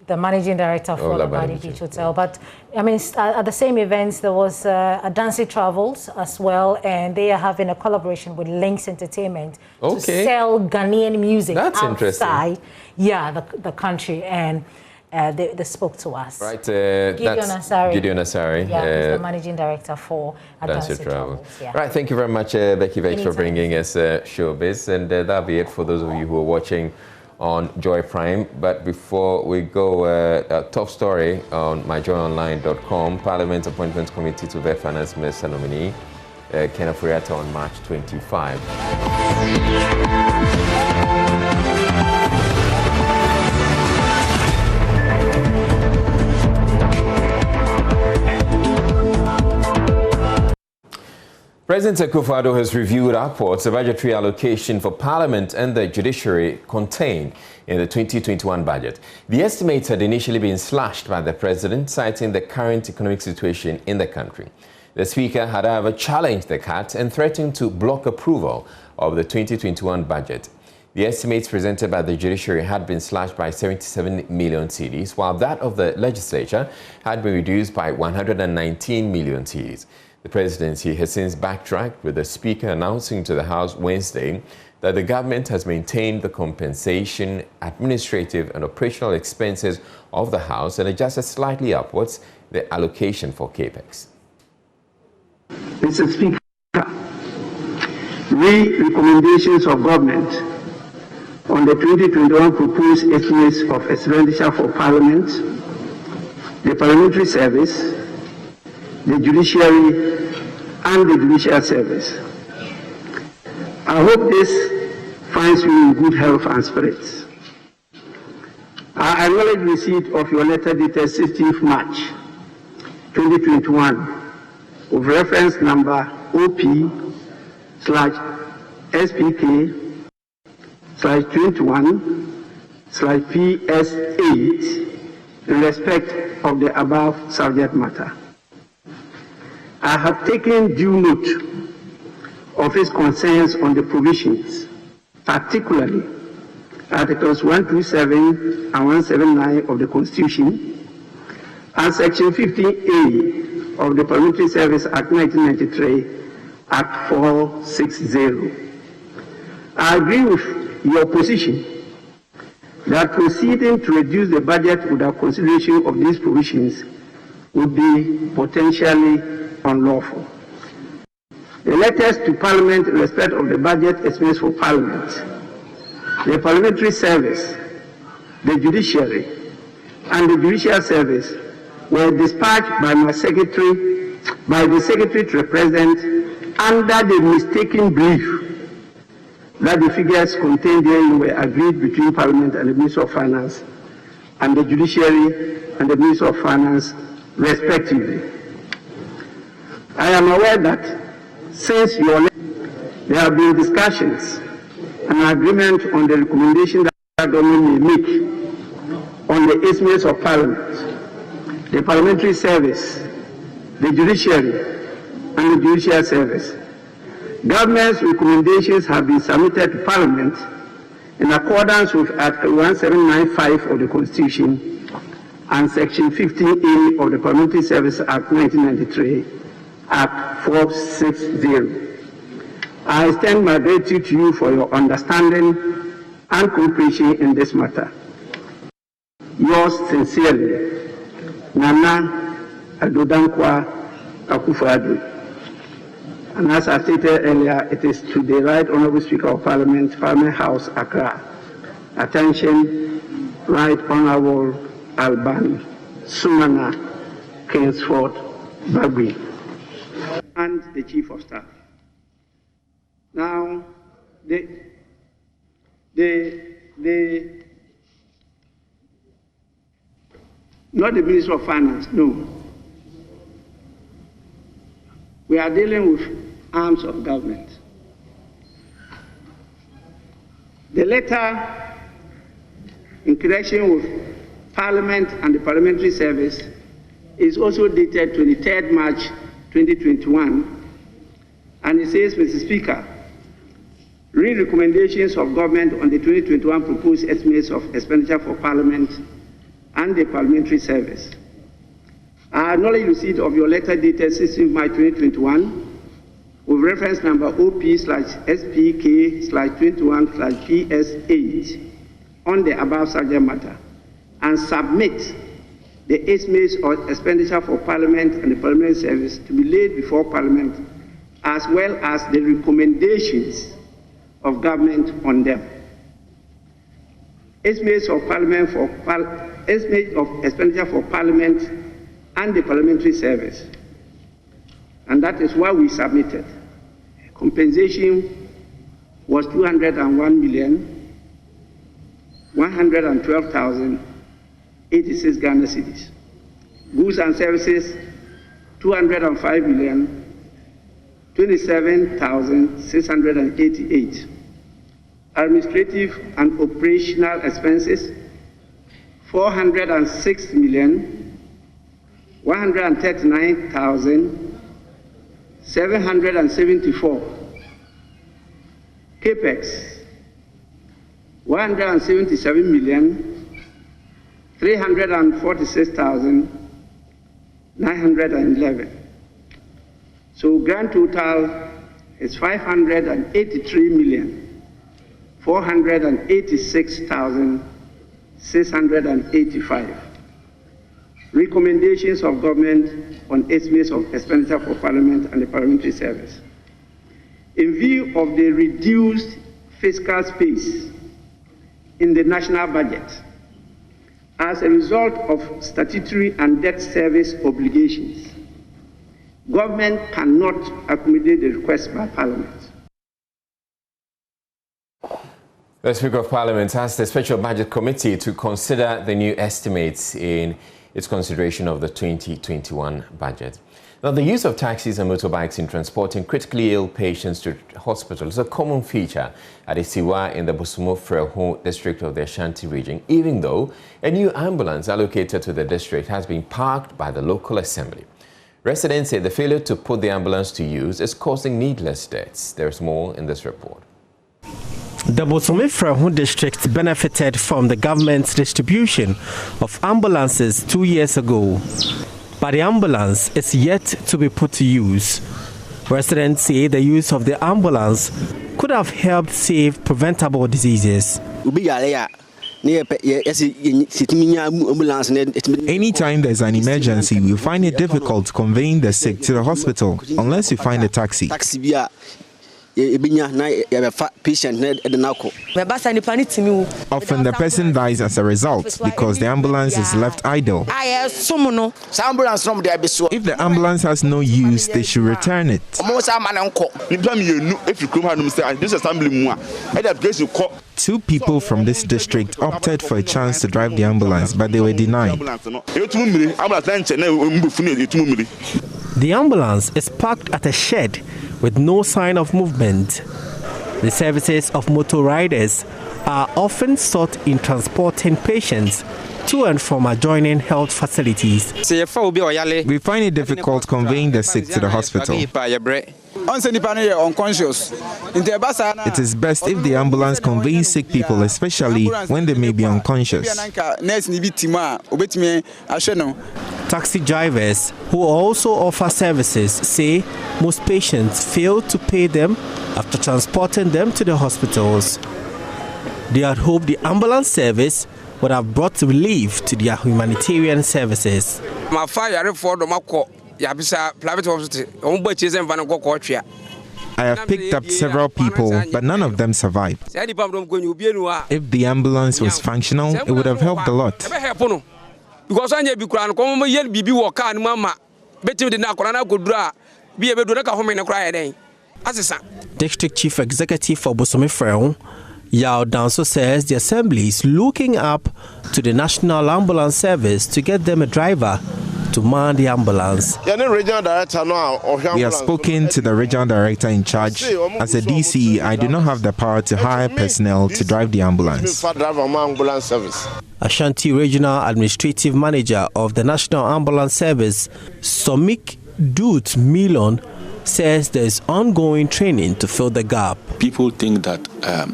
the managing director for Labadi Beach Hotel. But at the same events, there was Adansi Travels as well, and they are having a collaboration with Links Entertainment to sell Ghanaian music outside the country, and they spoke to us. Right, Gideon Asari. He's the managing director for Adansi Travels. Right, thank you very much, Becky Vex, for bringing us Showbiz, and that'll be it for those of you who are watching on Joy Prime. But before we go, a top story on myjoyonline.com. Parliament Appointments Committee to vet Finance Minister nominee Kenneth Furiata on March 25. President Akufo-Addo has reviewed upwards the budgetary allocation for Parliament and the judiciary contained in the 2021 budget. The estimates had initially been slashed by the president, citing the current economic situation in the country. The speaker had, however, challenged the cut and threatened to block approval of the 2021 budget. The estimates presented by the judiciary had been slashed by 77 million cedis, while that of the legislature had been reduced by 119 million cedis. The presidency has since backtracked, with the speaker announcing to the House Wednesday that the government has maintained the compensation, administrative and operational expenses of the House and adjusted slightly upwards the allocation for CAPEX. Mr. Speaker, recommendations of government on the 2021 proposed estimates of expenditure for Parliament, the Parliamentary Service, the Judiciary and the Judicial Service. I hope this finds you in good health and spirits. I acknowledge receipt of your letter dated 16th March 2021 with reference number OP/SPK/21/PS8 in respect of the above subject matter. I have taken due note of his concerns on the provisions, particularly Articles 127 and 179 of the Constitution, and Section 15A of the Parliamentary Service Act 1993, Act 460. I agree with your position that proceeding to reduce the budget without consideration of these provisions would be potentially unlawful. The letters to Parliament in respect of the budget estimates for Parliament, the Parliamentary Service, the Judiciary, and the Judicial Service were dispatched by the Secretary to the President under the mistaken belief that the figures contained therein were agreed between Parliament and the Minister of Finance and the Judiciary and the Minister of Finance, respectively. I am aware that since your letter, there have been discussions and agreement on the recommendation that the government may make on the estimates of Parliament, the Parliamentary Service, the Judiciary, and the Judicial Service. Government's recommendations have been submitted to Parliament in accordance with Article 1795 of the Constitution and Section 15A of the Parliamentary Service Act 1993, Act 460. I extend my gratitude to you for your understanding and cooperation in this matter. Yours sincerely, Nana Adodankwa Akufo-Addo. And as I stated earlier, it is to the Right Honourable Speaker of Parliament, Parliament House, Accra. Attention, Right Honourable Alban Sumana Kingsford Bagui, and the Chief of Staff. Now, not the Minister of Finance, no. We are dealing with arms of government. The letter in connection with Parliament and the Parliamentary Service is also dated 23rd March 2021, and it says, Mr. Speaker, read recommendations of government on the 2021 proposed estimates of expenditure for Parliament and the Parliamentary Service. I acknowledge receipt of your letter dated 16 March 2021 with reference number OP/SPK/21/PS8 on the above subject matter, and submit the estimates of expenditure for Parliament and the Parliamentary Service to be laid before Parliament, as well as the recommendations of government on them. Estimates of estimates of expenditure for Parliament and the Parliamentary Service. And that is why we submitted. Compensation was 201,112,086 Ghana cedis. Goods and services, 205,027,688. Administrative and operational expenses, 406,139,774. Capex, 177,346,911. So grand total is 583,486,685. Recommendations of government on estimates of expenditure for Parliament and the Parliamentary Service. In view of the reduced fiscal space in the national budget as a result of statutory and debt service obligations, government cannot accommodate the request by Parliament. The Speaker of Parliament asked the Special Budget Committee to consider the new estimates in its consideration of the 2021 budget. Now, the use of taxis and motorbikes in transporting critically ill patients to hospitals is a common feature at Isiwa in the Bosomo-Freho district of the Ashanti region, even though a new ambulance allocated to the district has been parked by the local assembly. Residents say the failure to put the ambulance to use is causing needless deaths. There's more in this report. The Bosomo-Freho district benefited from the government's distribution of ambulances 2 years ago, but the ambulance is yet to be put to use. Residents say the use of the ambulance could have helped save preventable diseases. Anytime there's an emergency, we find it difficult conveying the sick to the hospital unless you find a taxi. Often the person dies as a result because the ambulance is left idle. If the ambulance has no use, they should return it. 2 people from this district opted for a chance to drive the ambulance, but they were denied. The ambulance is parked at a shed with no sign of movement. The services of motor riders are often sought in transporting patients to and from adjoining health facilities. We find it difficult conveying the sick to the hospital. It is best if the ambulance conveys sick people, especially when they may be unconscious. Taxi drivers who also offer services say most patients fail to pay them after transporting them to the hospitals. They had hoped the ambulance service would have brought relief to their humanitarian services. I have picked up several people, but none of them survived. If the ambulance was functional, it would have helped a lot. District Chief Executive for Bosome Freon, Yao Danso, says the assembly is looking up to the National Ambulance Service to get them a driver to man the ambulance. We have spoken to the regional director in charge. As a DC, I do not have the power to hire personnel to drive the ambulance. Ashanti Regional Administrative Manager of the National Ambulance Service, Somik Dut Milon, says there is ongoing training to fill the gap. People think that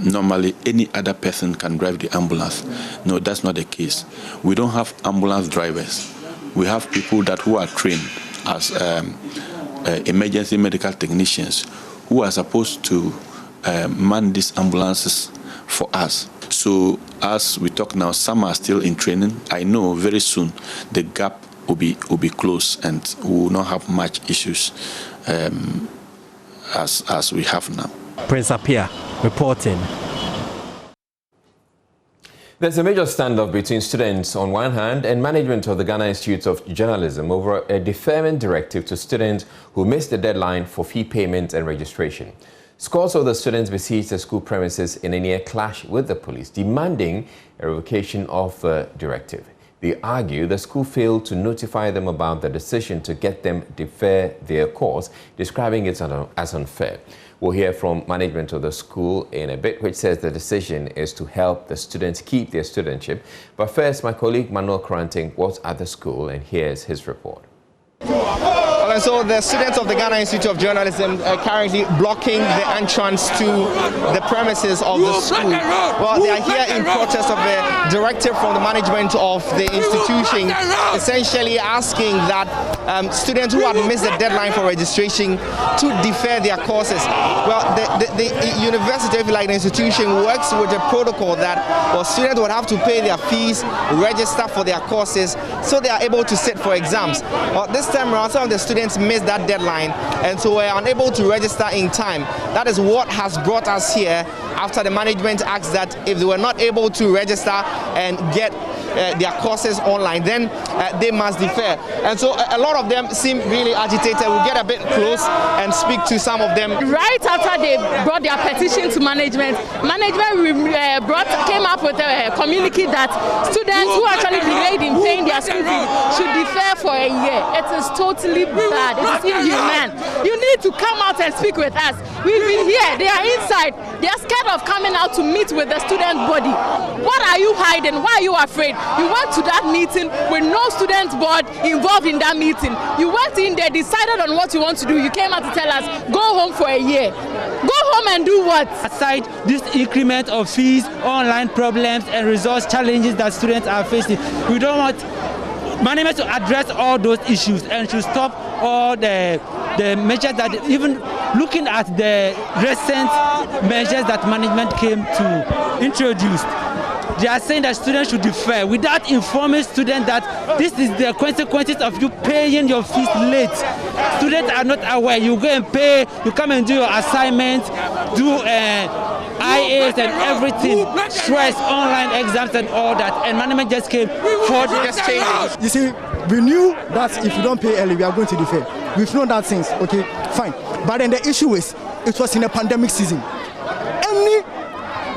normally any other person can drive the ambulance. No, that's not the case. We don't have ambulance drivers. We have people who are trained as emergency medical technicians who are supposed to man these ambulances for us. So as we talk now, some are still in training. I know very soon the gap will be closed and we will not have much issues as we have now. Prince Apia reporting. There's a major standoff between students on one hand and management of the Ghana Institute of Journalism over a deferment directive to students who missed the deadline for fee payment and registration. Scores of the students besieged the school premises in a near clash with the police, demanding a revocation of the directive. They argue the school failed to notify them about the decision to get them defer their course, describing it as unfair. We'll hear from management of the school in a bit, which says the decision is to help the students keep their studentship. But first, my colleague Manuel Coranting was at the school, and here's his report. And so the students of the Ghana Institute of Journalism are currently blocking the entrance to the premises of the school. Well, they are here in protest of a directive from the management of the institution, essentially asking that students who had missed the deadline for registration to defer their courses. Well, the university, if you like, the institution works with a protocol that students would have to pay their fees, register for their courses, so they are able to sit for exams. This time around, some of the students missed that deadline and so were unable to register in time. That is what has brought us here after the management asked that if they were not able to register and get their courses online, then they must defer. And so a lot of them seem really agitated. We'll get a bit close and speak to some of them. Right after they brought their petition to management came up with a communique that students who actually delayed in paying their school fees should defer for a year. It is totally bad. It is inhuman. You need to come out and speak with us. We've been here. They are inside. They are scared of coming out to meet with the student body. What are you hiding? Why are you afraid? You went to that meeting with no student board involved in that meeting. You went in there, decided on what you want to do. You came out to tell us, go home for a year. Go home and do what? Aside this increment of fees, online problems and resource challenges that students are facing, we don't want management to address all those issues and to stop all the measures that, even looking at the recent measures that management came to introduce. They are saying that students should defer without informing students that this is the consequences of you paying your fees late. Students are not aware. You go and pay, you come and do your assignment, do IAs and everything, stress, online exams and all that. And management just came for just changing. You see, we knew that if you don't pay early, we are going to defer. We've known that since, okay, fine. But then the issue is, it was in a pandemic season.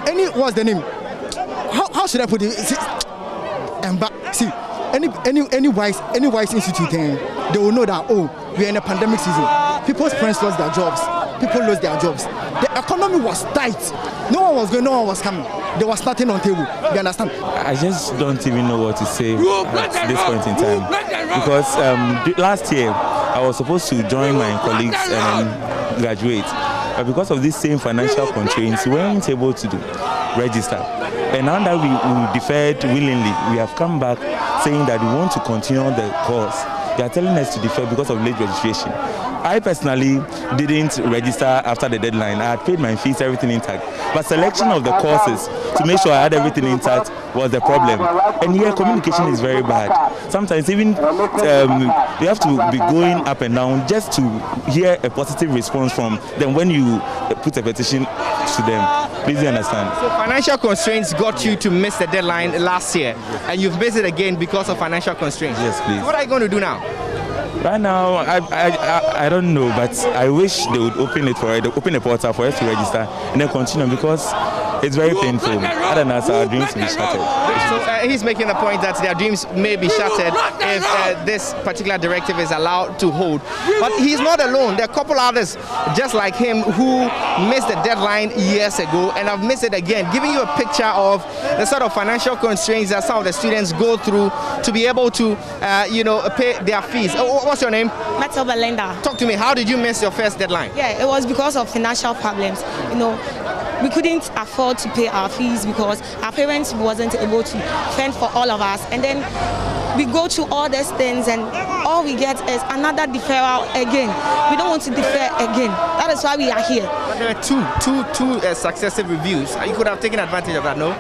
Any what's the name? How should I put it? See, any wise institute, they will know that, oh, we are in a pandemic season. People's parents lost their jobs. People lost their jobs. The economy was tight. No one was going, no one was coming. There was nothing on table. You understand? I just don't even know what to say at this point in time. Because last year, I was supposed to join my colleagues and graduate. But because of these same financial constraints, we weren't able to register. And now that we deferred willingly, we have come back saying that we want to continue the course. They are telling us to defer because of late registration. I personally didn't register after the deadline. I had paid my fees, everything intact. But selection of the courses to make sure I had everything intact was the problem. And here, communication is very bad. Sometimes even you have to be going up and down just to hear a positive response from them when you put a petition to them. Please understand. So financial constraints got you to miss the deadline last year, and you've missed it again because of financial constraints. Yes, please. What are you going to do now? Right now, I don't know, but I wish they would open a portal for us to register and then continue, because it's very painful. Other than that, our dreams will be shattered. So he's making the point that their dreams may be shattered if this particular directive is allowed to hold. But he's not alone. There are a couple others just like him who missed the deadline years ago and have missed it again, giving you a picture of the sort of financial constraints that some of the students go through to be able to, pay their fees. What's your name? Matilda Belinda. Talk to me. How did you miss your first deadline? Yeah, it was because of financial problems. We couldn't afford to pay our fees because our parents wasn't able to fend for all of us. And then we go through all these things and all we get is another deferral again. We don't want to defer again. That is why we are here. But there are two successive reviews. You could have taken advantage of that, no?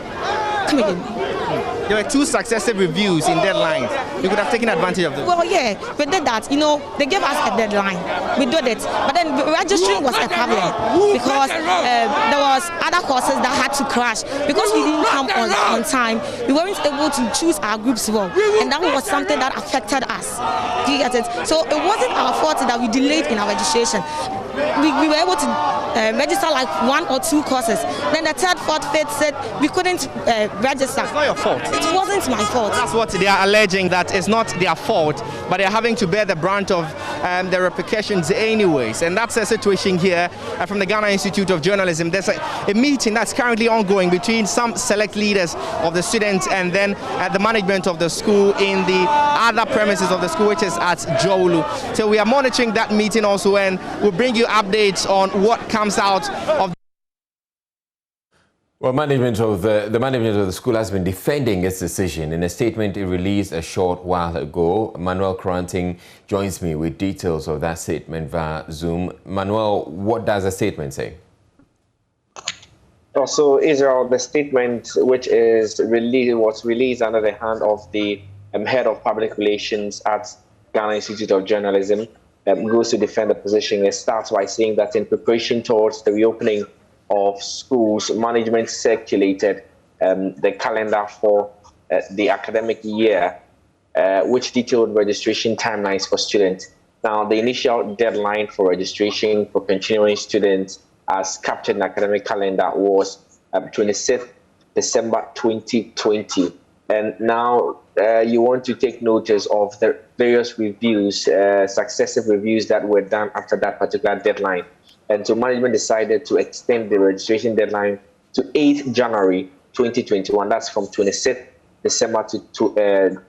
Come again. There were 2 successive reviews in deadlines. You could have taken advantage of them. Well, yeah, we did that. They gave us a deadline. We did it. But then registering was a problem because there was other courses that had to crash. Because we didn't come on time, we weren't able to choose our groups well. And that was something that affected us. Do you get it? So it wasn't our fault that we delayed in our registration. We were able to register like 1 or 2 courses. Then the 3rd, 4th, 5th said we couldn't register. It's not your fault. It wasn't my fault. That's what they are alleging, that it's not their fault, but they're having to bear the brunt of the repercussions anyways. And that's the situation here from the Ghana Institute of Journalism. There's a meeting that's currently ongoing between some select leaders of the students and then the management of the school in the other premises of the school, which is at Jowlu. So we are monitoring that meeting also, and we'll bring you updates on what comes out of. Well, management of the management of the school has been defending its decision. In a statement it released a short while ago, Manuel Kranting joins me with details of that statement via Zoom. Manuel, what does the statement say? Also, Israel, the statement, which was released under the hand of the head of public relations at Ghana Institute of Journalism, goes to defend the position. It starts by saying that in preparation towards the reopening of schools, management circulated the calendar for the academic year, which detailed registration timelines for students. Now, the initial deadline for registration for continuing students as captured in the academic calendar was 26th December 2020. And now you want to take notice of the various reviews, successive reviews that were done after that particular deadline. And so management decided to extend the registration deadline to 8th January 2021. That's from 26th December to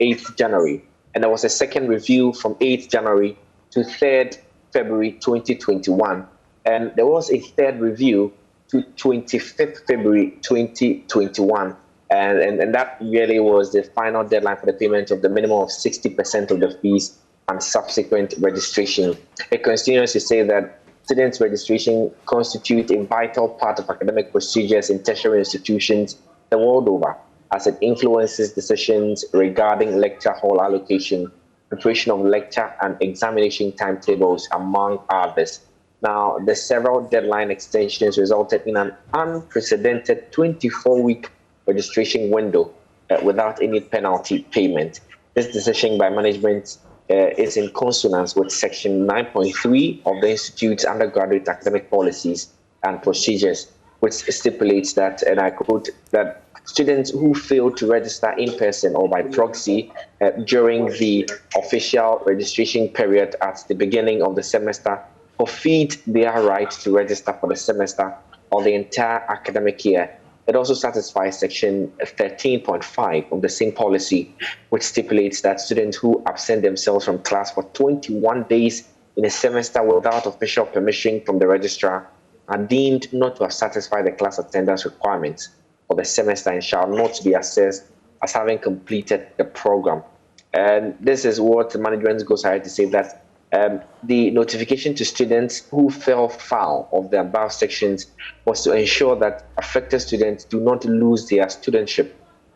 8th January. And there was a second review from 8th January to 3rd February 2021. And there was a third review to 25th February 2021. And that really was the final deadline for the payment of the minimum of 60% of the fees and subsequent registration. It continues to say that students' registration constitutes a vital part of academic procedures in tertiary institutions the world over, as it influences decisions regarding lecture hall allocation, preparation of lecture and examination timetables, among others. Now, the several deadline extensions resulted in an unprecedented 24-week registration window without any penalty payment. This decision by management is in consonance with Section 9.3 of the Institute's undergraduate academic policies and procedures, which stipulates that, and I quote, that students who fail to register in person or by proxy during the official registration period at the beginning of the semester forfeit their right to register for the semester or the entire academic year. It also satisfies Section 13.5 of the same policy, which stipulates that students who absent themselves from class for 21 days in a semester without official permission from the registrar are deemed not to have satisfied the class attendance requirements for the semester and shall not be assessed as having completed the program. And this is what the management goes ahead to say, that the notification to students who fell foul of the above sections was to ensure that affected students do not lose their studentship.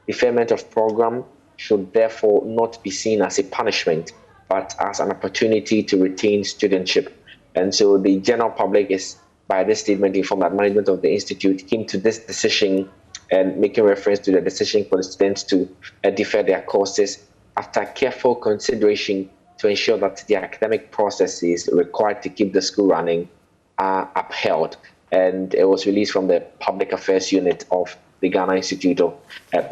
Deferment of program should therefore not be seen as a punishment, but as an opportunity to retain studentship. And so the general public is, by this statement, informed that management of the institute came to this decision and making reference to the decision for the students to defer their courses after careful consideration to ensure that the academic processes required to keep the school running are upheld. And it was released from the Public Affairs Unit of the Ghana Institute of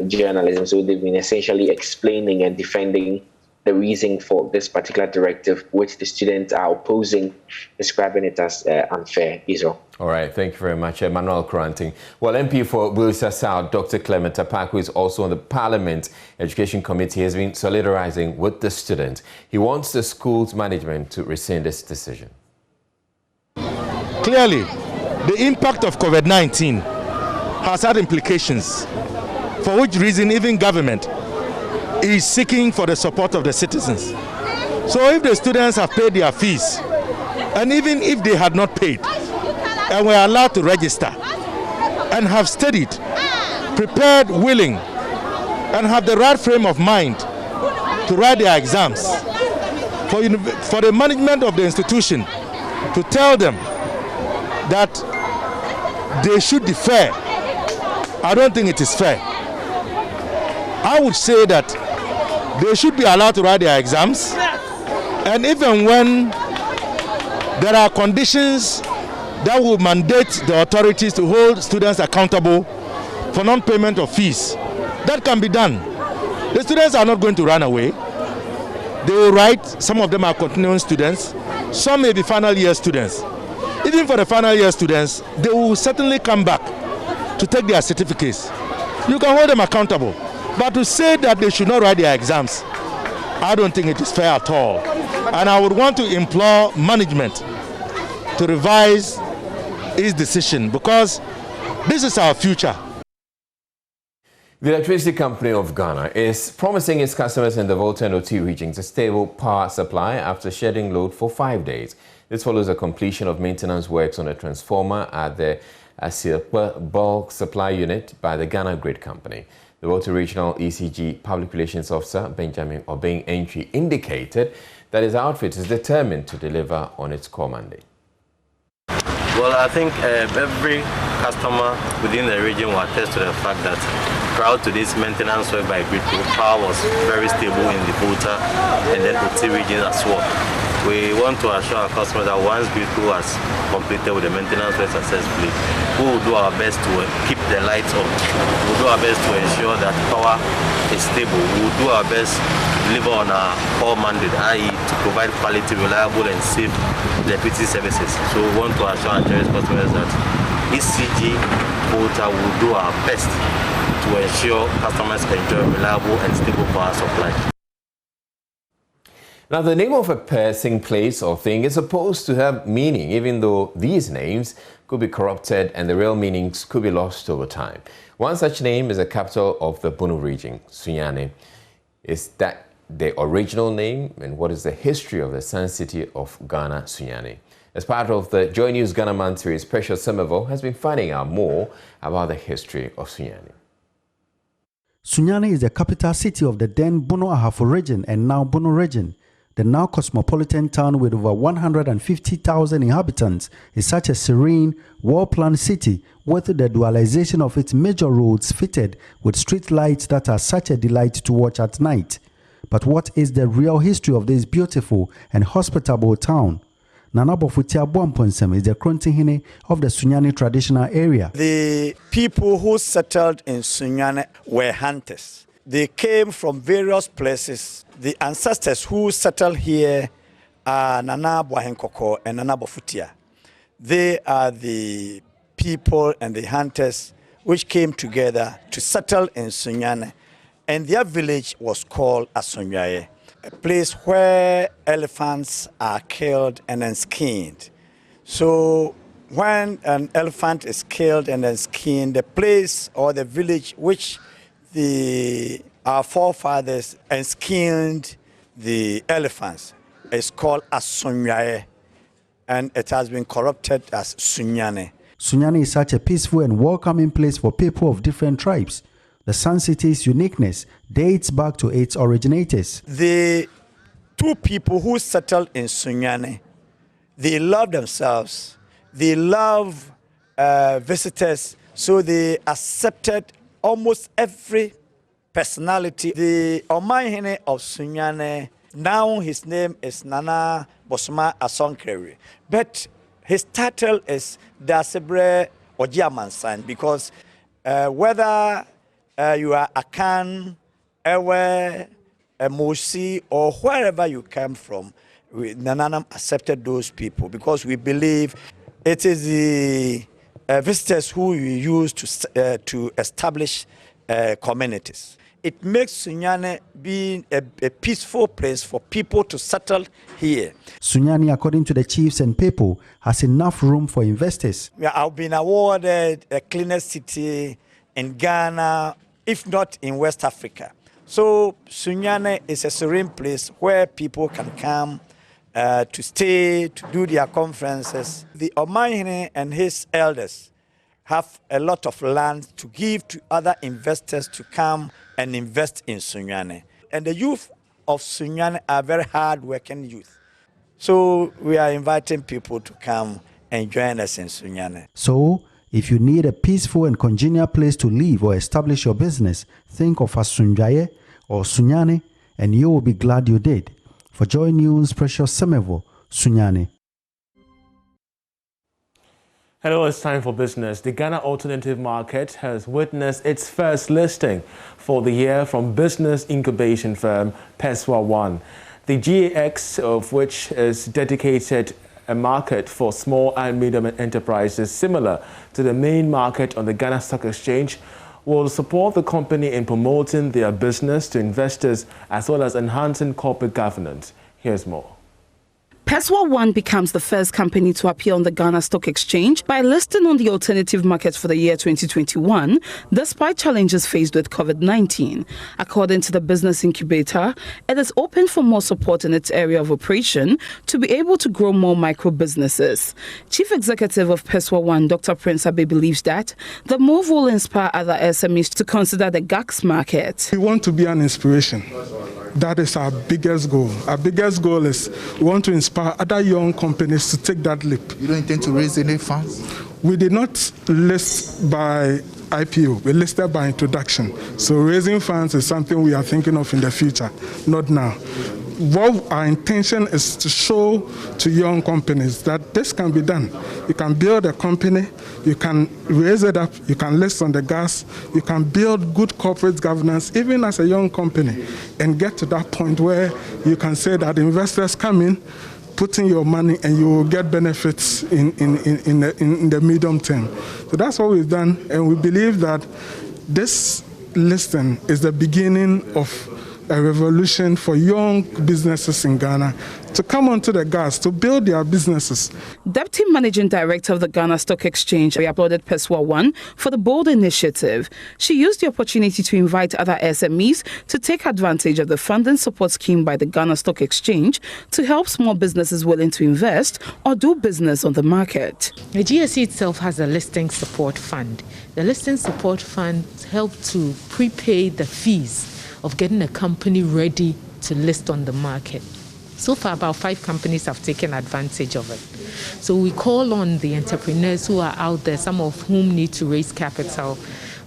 Journalism. So they've been essentially explaining and defending the reason for this particular directive, which the students are opposing, describing it as unfair. Israel. All right, thank you very much, Emmanuel Kranting. Well, MP for Wilsa South, Dr. Clement Tapak, who is also on the Parliament Education Committee, has been solidarizing with the students. He wants the school's management to rescind this decision. Clearly, the impact of COVID-19 has had implications, for which reason even government is seeking for the support of the citizens. So if the students have paid their fees, and even if they had not paid, and were allowed to register, and have studied, prepared, willing, and have the right frame of mind to write their exams, for the management of the institution to tell them that they should defer, I don't think it is fair. I would say that they should be allowed to write their exams, and even when there are conditions that will mandate the authorities to hold students accountable for non-payment of fees, that can be done. The students are not going to run away. They will write. Some of them are continuing students. Some may be final year students. Even for the final year students, they will certainly come back to take their certificates. You can hold them accountable. But to say that they should not write their exams, I don't think it is fair at all. And I would want to implore management to revise its decision, because this is our future. The Electricity Company of Ghana is promising its customers in the Volta and Oti regions a stable power supply after shedding load for 5 days. This follows the completion of maintenance works on a transformer at the ASIEDU bulk supply unit by the Ghana Grid Company. The Volta Regional ECG Public Relations Officer, Benjamin Obeng Entry, indicated that his outfit is determined to deliver on its core mandate. Well, I think every customer within the region will attest to the fact that prior to this maintenance work by Grid, power was very stable in the Volta and then Oti region as well. We want to assure our customers that once Grid has completed with the maintenance work successfully, we will do our best to keep the lights on. We will do our best to ensure that power is stable. We will do our best to deliver on our core mandate, i.e. to provide quality, reliable and safe electricity services. So we want to assure our cherished customers that ECG Volta will do our best to ensure customers enjoy reliable and stable power supply. Now, the name of a person, place or thing is supposed to have meaning, even though these names could be corrupted and the real meanings could be lost over time. One such name is the capital of the Bunu region, Sunyani. Is that the original name, and what is the history of the Sun City of Ghana, Sunyani? As part of the Joy News Ghana Month series, Precious Somerville has been finding out more about the history of Sunyani. Sunyani is the capital city of the then Bono Ahafo region and now Bono region. The now cosmopolitan town with over 150,000 inhabitants is such a serene, well-planned city with the dualization of its major roads fitted with street lights that are such a delight to watch at night. But what is the real history of this beautiful and hospitable town? Nana Bofutia Bomponsem is the Krontihine of the Sunyani traditional area. The people who settled in Sunyani were hunters. They came from various places. The ancestors who settled here are Nana Bohenkoko and Nana Bofutia. They are the people and the hunters which came together to settle in Sunyani. And their village was called Asonyaye, a place where elephants are killed and then skinned. So when an elephant is killed and then skinned, the place or the village which our forefathers skinned the elephants is called Asonyaye, and it has been corrupted as Sunyani. Sunyani is such a peaceful and welcoming place for people of different tribes. The Sun City's uniqueness dates back to its originators. The two people who settled in Sunyani, they love themselves, they love visitors, so they accepted almost every personality. The Omanhene of Sunyani, now his name is Nana Bosoma Asonkere, but his title is Dasebre Ojiamansan, because whether you are Akan, Ewe, Mosi, or wherever you come from, Nananam accepted those people because we believe it is the visitors who we use to establish communities. It makes Sunyani being a peaceful place for people to settle here. Sunyani, according to the chiefs and people, has enough room for investors. I've been awarded a cleanest city in Ghana, if not in West Africa. So Sunyani is a serene place where people can come to stay, to do their conferences. The Omanhene and his elders have a lot of land to give to other investors to come and invest in Sunyani. And the youth of Sunyani are very hard-working youth. So we are inviting people to come and join us in Sunyani. So, if you need a peaceful and congenial place to live or establish your business, think of Asunjaye or Sunyani, and you will be glad you did. For Joy News, Precious Semevo, Sunyani. Hello, it's time for business. The Ghana Alternative Market has witnessed its first listing for the year from business incubation firm Peswa One. The GAX, of which is dedicated a market for small and medium enterprises similar to the main market on the Ghana Stock Exchange, will support the company in promoting their business to investors as well as enhancing corporate governance. Here's more. Peswa One becomes the first company to appear on the Ghana Stock Exchange by listing on the alternative market for the year 2021, despite challenges faced with COVID-19. According to the business incubator, it is open for more support in its area of operation to be able to grow more micro businesses. Chief Executive of Peswa One, Dr. Prince Abe, believes that the move will inspire other SMEs to consider the GAX market. We want to be an inspiration. That is our biggest goal. Our biggest goal is we want to inspire other young companies to take that leap. You don't intend to raise any funds? We did not list by IPO, we listed by introduction. So raising funds is something we are thinking of in the future, not now. What our intention is to show to young companies that this can be done. You can build a company, you can raise it up, you can list on the gas, you can build good corporate governance, even as a young company, and get to that point where you can say that investors come in, put in your money, and you will get benefits in the medium term. So that's what we've done, and we believe that this listing is the beginning of a revolution for young businesses in Ghana to come onto the gas, to build their businesses. Deputy Managing Director of the Ghana Stock Exchange applauded Peswa One for the bold initiative. She used the opportunity to invite other SMEs to take advantage of the funding support scheme by the Ghana Stock Exchange to help small businesses willing to invest or do business on the market. The GSE itself has a listing support fund. The listing support fund helps to prepay the fees of getting a company ready to list on the market. So far, about 5 companies have taken advantage of it. So we call on the entrepreneurs who are out there, some of whom need to raise capital,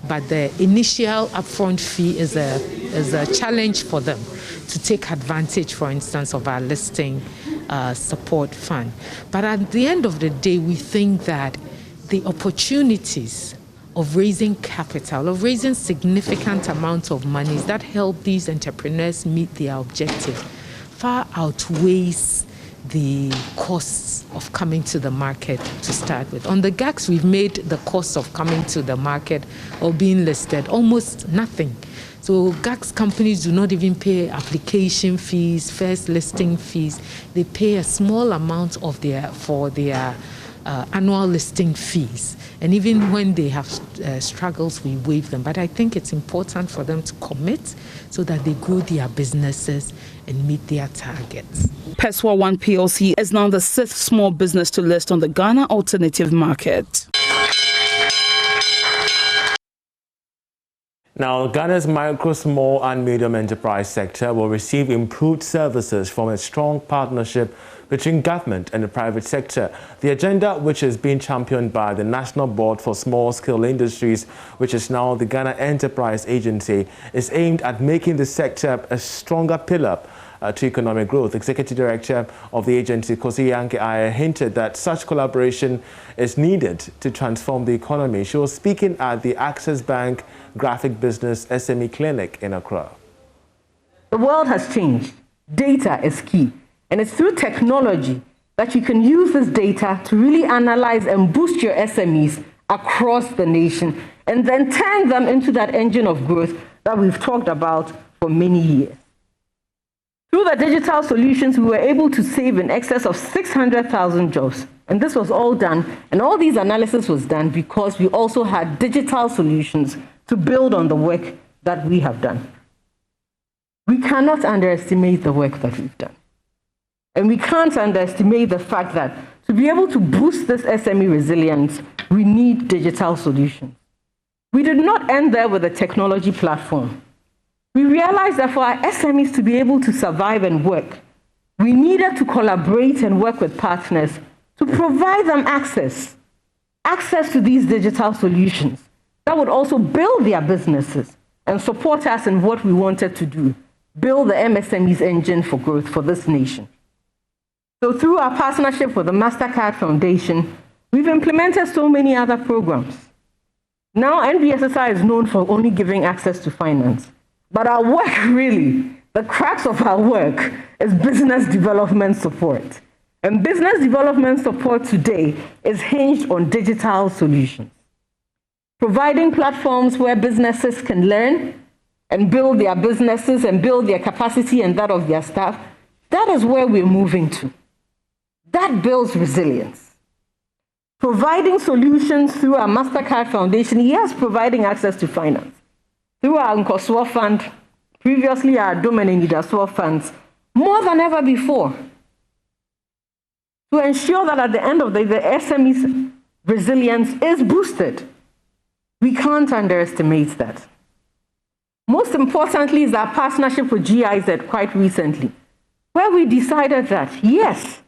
but the initial upfront fee is a challenge for them to take advantage, for instance, of our listing support fund. But at the end of the day, we think that the opportunities of raising capital, of raising significant amounts of money that help these entrepreneurs meet their objective far outweighs the costs of coming to the market to start with. On the GACs, we've made the cost of coming to the market or being listed almost nothing. So GACs companies do not even pay application fees, first listing fees. They pay a small amount of for their annual listing fees. And even when they have struggles, we waive them. But I think it's important for them to commit so that they grow their businesses and meet their targets. PESWA 1 PLC is now the 6th small business to list on the Ghana alternative market. Now, Ghana's micro, small and medium enterprise sector will receive improved services from a strong partnership between government and the private sector. The agenda, which is being championed by the National Board for Small-Scale Industries, which is now the Ghana Enterprise Agency, is aimed at making the sector a stronger pillar to economic growth. Executive Director of the agency, Kosi NKETIA, hinted that such collaboration is needed to transform the economy. She was speaking at the Access Bank Graphic Business SME Clinic in Accra. The world has changed. Data is key. And it's through technology that you can use this data to really analyze and boost your SMEs across the nation and then turn them into that engine of growth that we've talked about for many years. Through the digital solutions, we were able to save in excess of 600,000 jobs. And this was all done, and all these analysis was done because we also had digital solutions to build on the work that we have done. We cannot underestimate the work that we've done. And we can't underestimate the fact that to be able to boost this SME resilience, we need digital solutions. We did not end there with a technology platform. We realized that for our SMEs to be able to survive and work, we needed to collaborate and work with partners to provide them access to these digital solutions that would also build their businesses and support us in what we wanted to do, build the MSME's engine for growth for this nation. So through our partnership with the MasterCard Foundation, we've implemented so many other programs. Now, NBSSI is known for only giving access to finance. But our work really, the crux of our work, is business development support. And business development support today is hinged on digital solutions. Providing platforms where businesses can learn and build their businesses and build their capacity and that of their staff, that is where we're moving to. That builds resilience. Providing solutions through our MasterCard Foundation, yes, providing access to finance. Through our Nkosua Fund, previously our Domain and Idasua funds, more than ever before, to ensure that at the end of the day, the SME's resilience is boosted. We can't underestimate that. Most importantly is our partnership with GIZ quite recently, where we decided that, yes,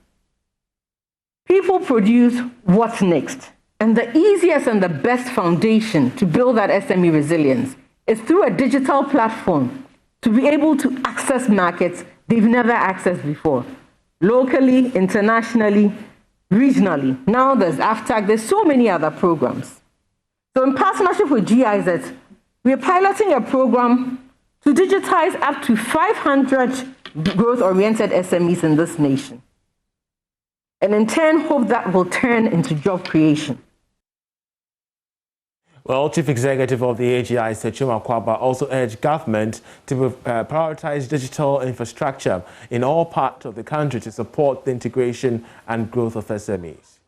people produce what's next. And the easiest and the best foundation to build that SME resilience is through a digital platform to be able to access markets they've never accessed before, locally, internationally, regionally. Now there's AFTAC, there's so many other programs. So in partnership with GIZ, we are piloting a program to digitize up to 500 growth-oriented SMEs in this nation. And in turn, hope that will turn into job creation. Well, Chief Executive of the AGI, Sechuma Kwaba, also urged government to prioritize digital infrastructure in all parts of the country to support the integration and growth of SMEs.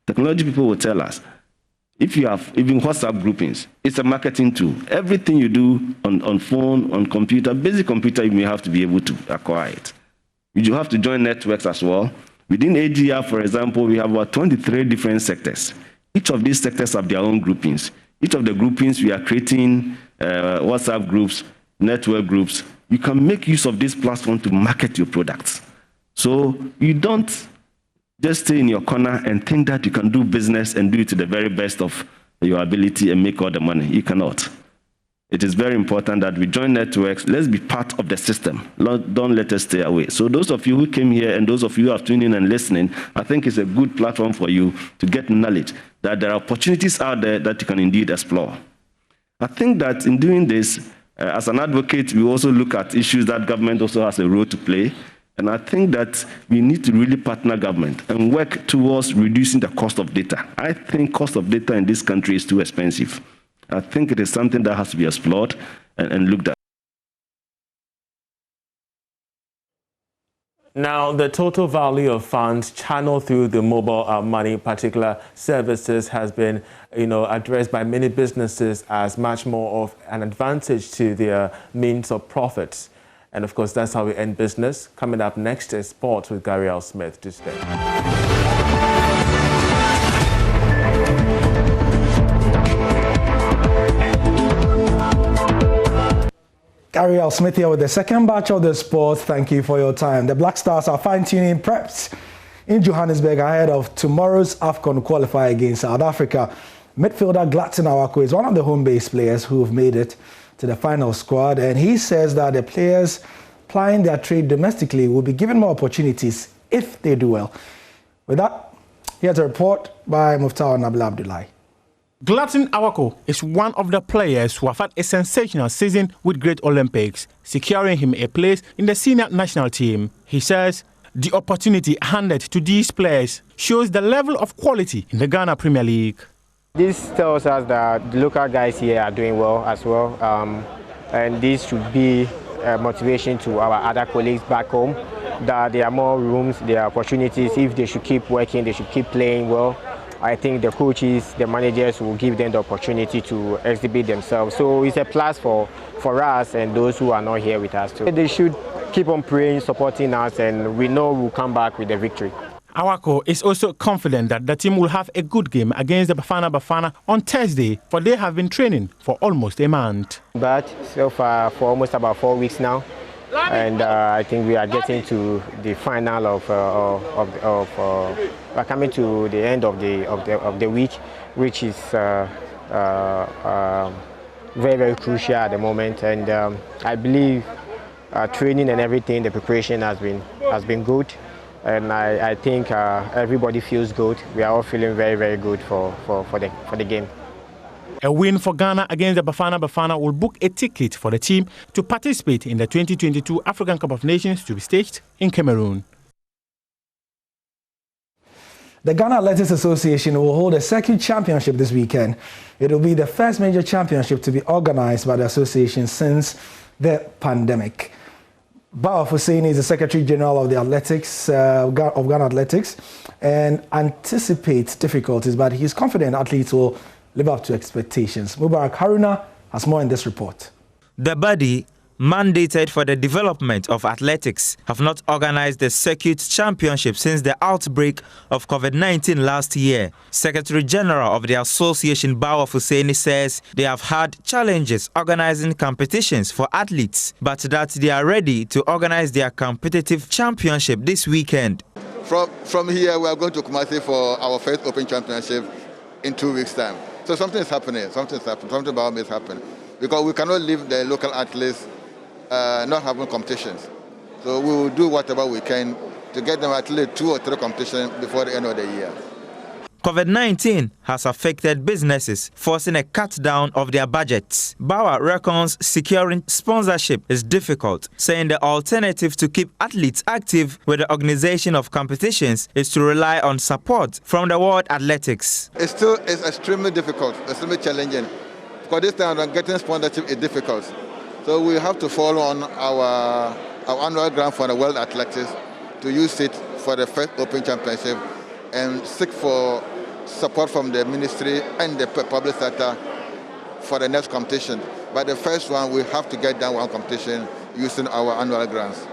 Technology people will tell us, if you have even WhatsApp groupings, it's a marketing tool. Everything you do on phone, on computer, basic computer, you may have to be able to acquire it. You have to join networks as well. Within AGR, for example, we have about 23 different sectors. Each of these sectors have their own groupings. Each of the groupings, we are creating WhatsApp groups, network groups, you can make use of this platform to market your products. So you don't just stay in your corner and think that you can do business and do it to the very best of your ability and make all the money. You cannot. It is very important that we join networks. Let's be part of the system. Don't let us stay away. So those of you who came here and those of you who have tuned in and listening, I think it's a good platform for you to get knowledge that there are opportunities out there that you can indeed explore. I think that in doing this, as an advocate, we also look at issues that government also has a role to play. And I think that we need to really partner government and work towards reducing the cost of data. I think cost of data in this country is too expensive. I think it is something that has to be explored and looked at. Now, the total value of funds channeled through the mobile money particular services has been, addressed by many businesses as much more of an advantage to their means of profits. And of course, that's how we end business. Coming up next is sports with Gary L. Smith. To stay. Gary L. Smith here with the second batch of the sports. Thank you for your time. The Black Stars are fine-tuning preps in Johannesburg ahead of tomorrow's AFCON qualifier against South Africa. Midfielder Gladson Awako is one of the home-based players who have made it to the final squad, and he says that the players plying their trade domestically will be given more opportunities if they do well. With that, here's a report by Muftar Nabil Abdullahi. Gladson Awako is one of the players who have had a sensational season with Great Olympics, securing him a place in the senior national team. He says the opportunity handed to these players shows the level of quality in the Ghana Premier League. This tells us that the local guys here are doing well as well, and this should be a motivation to our other colleagues back home, that there are more rooms, there are opportunities. If they should keep working, they should keep playing well. I think the coaches, the managers will give them the opportunity to exhibit themselves. So it's a plus for us and those who are not here with us too. They should keep on praying, supporting us, and we know we'll come back with the victory. Awako is also confident that the team will have a good game against the Bafana on Thursday, for they have been training for almost a month. But so far, for almost about 4 weeks now, and I think we are getting to the final we're coming to the end of the week, which is very, very crucial at the moment. And I believe training and everything, the preparation has been good. And I think everybody feels good. We are all feeling very, very good for the game. A win for Ghana against the Bafana will book a ticket for the team to participate in the 2022 African Cup of Nations to be staged in Cameroon. The Ghana Athletics Association will hold a circuit championship this weekend. It will be the first major championship to be organized by the association since the pandemic. Bawa Hussein is the Secretary General of the Athletics, of Ghana Athletics, and anticipates difficulties, but he's confident athletes will live up to expectations. Mubarak Haruna has more in this report. The body mandated for the development of athletics have not organized the circuit championship since the outbreak of COVID-19 last year. Secretary General of the association, Bawa Hussein, says they have had challenges organizing competitions for athletes, but that they are ready to organize their competitive championship this weekend. From here, we are going to Kumasi for our first Open Championship in 2 weeks' time. So something is happening, something about me is happening. Because we cannot leave the local athletes not having competitions. So we will do whatever we can to get them at least 2 or 3 competitions before the end of the year. COVID-19 has affected businesses, forcing a cut down of their budgets. Bawa reckons securing sponsorship is difficult, saying the alternative to keep athletes active with the organization of competitions is to rely on support from the World Athletics. It's extremely difficult, extremely challenging, because this time getting sponsorship is difficult. So we have to follow on our annual grant for the World Athletics to use it for the first Open Championship and seek for support from the ministry and the public sector for the next competition. But the first one, we have to get down one competition using our annual grants.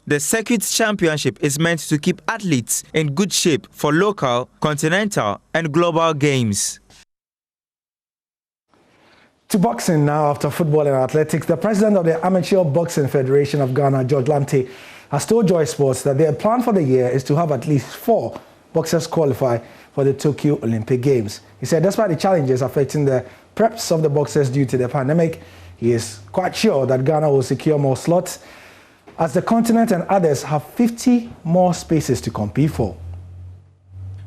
The circuit championship is meant to keep athletes in good shape for local, continental, and global games. To boxing now after football and athletics. The president of the Amateur Boxing Federation of Ghana, George Lamte, has told Joy Sports that their plan for the year is to have at least 4 boxers qualify for the Tokyo Olympic Games. He said despite the challenges affecting the preps of the boxers due to the pandemic, he is quite sure that Ghana will secure more slots as the continent and others have 50 more spaces to compete for.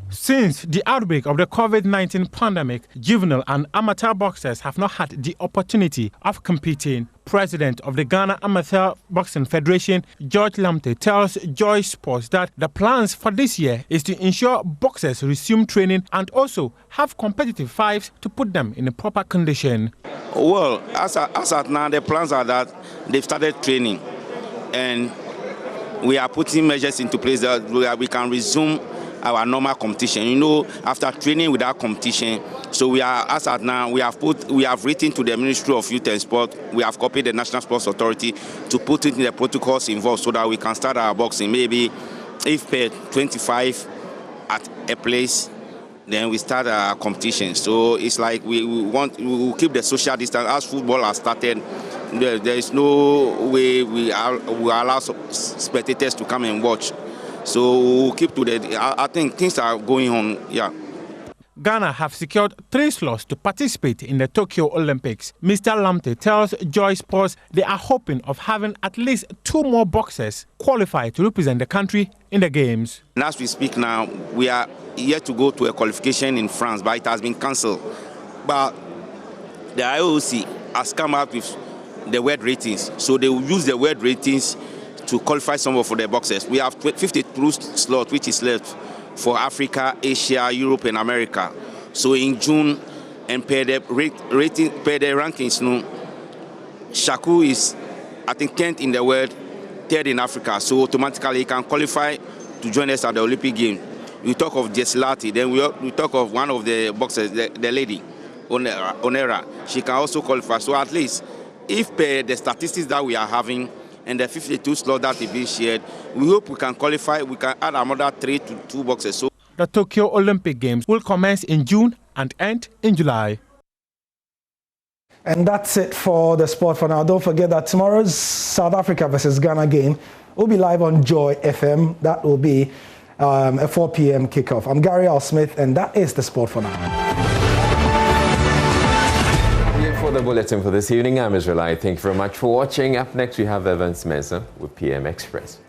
Since the outbreak of the COVID-19 pandemic, juvenile and amateur boxers have not had the opportunity of competing. President of the Ghana Amateur Boxing Federation, George Lamte, tells Joy Sports that the plans for this year is to ensure boxers resume training and also have competitive fights to put them in a proper condition. Well, as at now, the plans are that they've started training and we are putting measures into place that we can resume our normal competition. You know, after training without competition, so we are, as at now, we have written to the Ministry of Youth and Sport, we have copied the National Sports Authority to put it in the protocols involved so that we can start our boxing. Maybe if per 25 at a place, then we start our competition. So it's like we will keep the social distance. As football has started, there is no way we allow spectators to come and watch. So we'll keep to the, I think things are going on, yeah. Ghana have secured 3 slots to participate in the Tokyo Olympics. Mr. Lamte tells Joy Sports they are hoping of having at least 2 more boxers qualify to represent the country in the Games. And as we speak now, we are yet to go to a qualification in France, but it has been cancelled. But the IOC has come out with the world ratings, so they will use the world ratings to qualify some for the boxers. We have 52 slots, which is left for Africa, Asia, Europe, and America. So in June, and per the rankings, Shaku is, I think, 10th in the world, 3rd in Africa. So automatically he can qualify to join us at the Olympic Games. We talk of Jesilati, then we talk of one of the boxers, the lady, Onera. She can also qualify. So at least, if per the statistics that we are having, and the 52 slots that is being shared, we hope we can qualify. We can add another 3 to 2 boxes. So the Tokyo Olympic Games will commence in June and end in July. And that's it for the sport for now. Don't forget that tomorrow's South Africa versus Ghana game will be live on Joy FM. That will be a 4 p.m. kickoff. I'm Gary Al Smith, and that is the sport for now. For the bulletin for this evening, I'm Israelite. Thank you very much for watching. Up next, we have Evans Mesa with PM Express.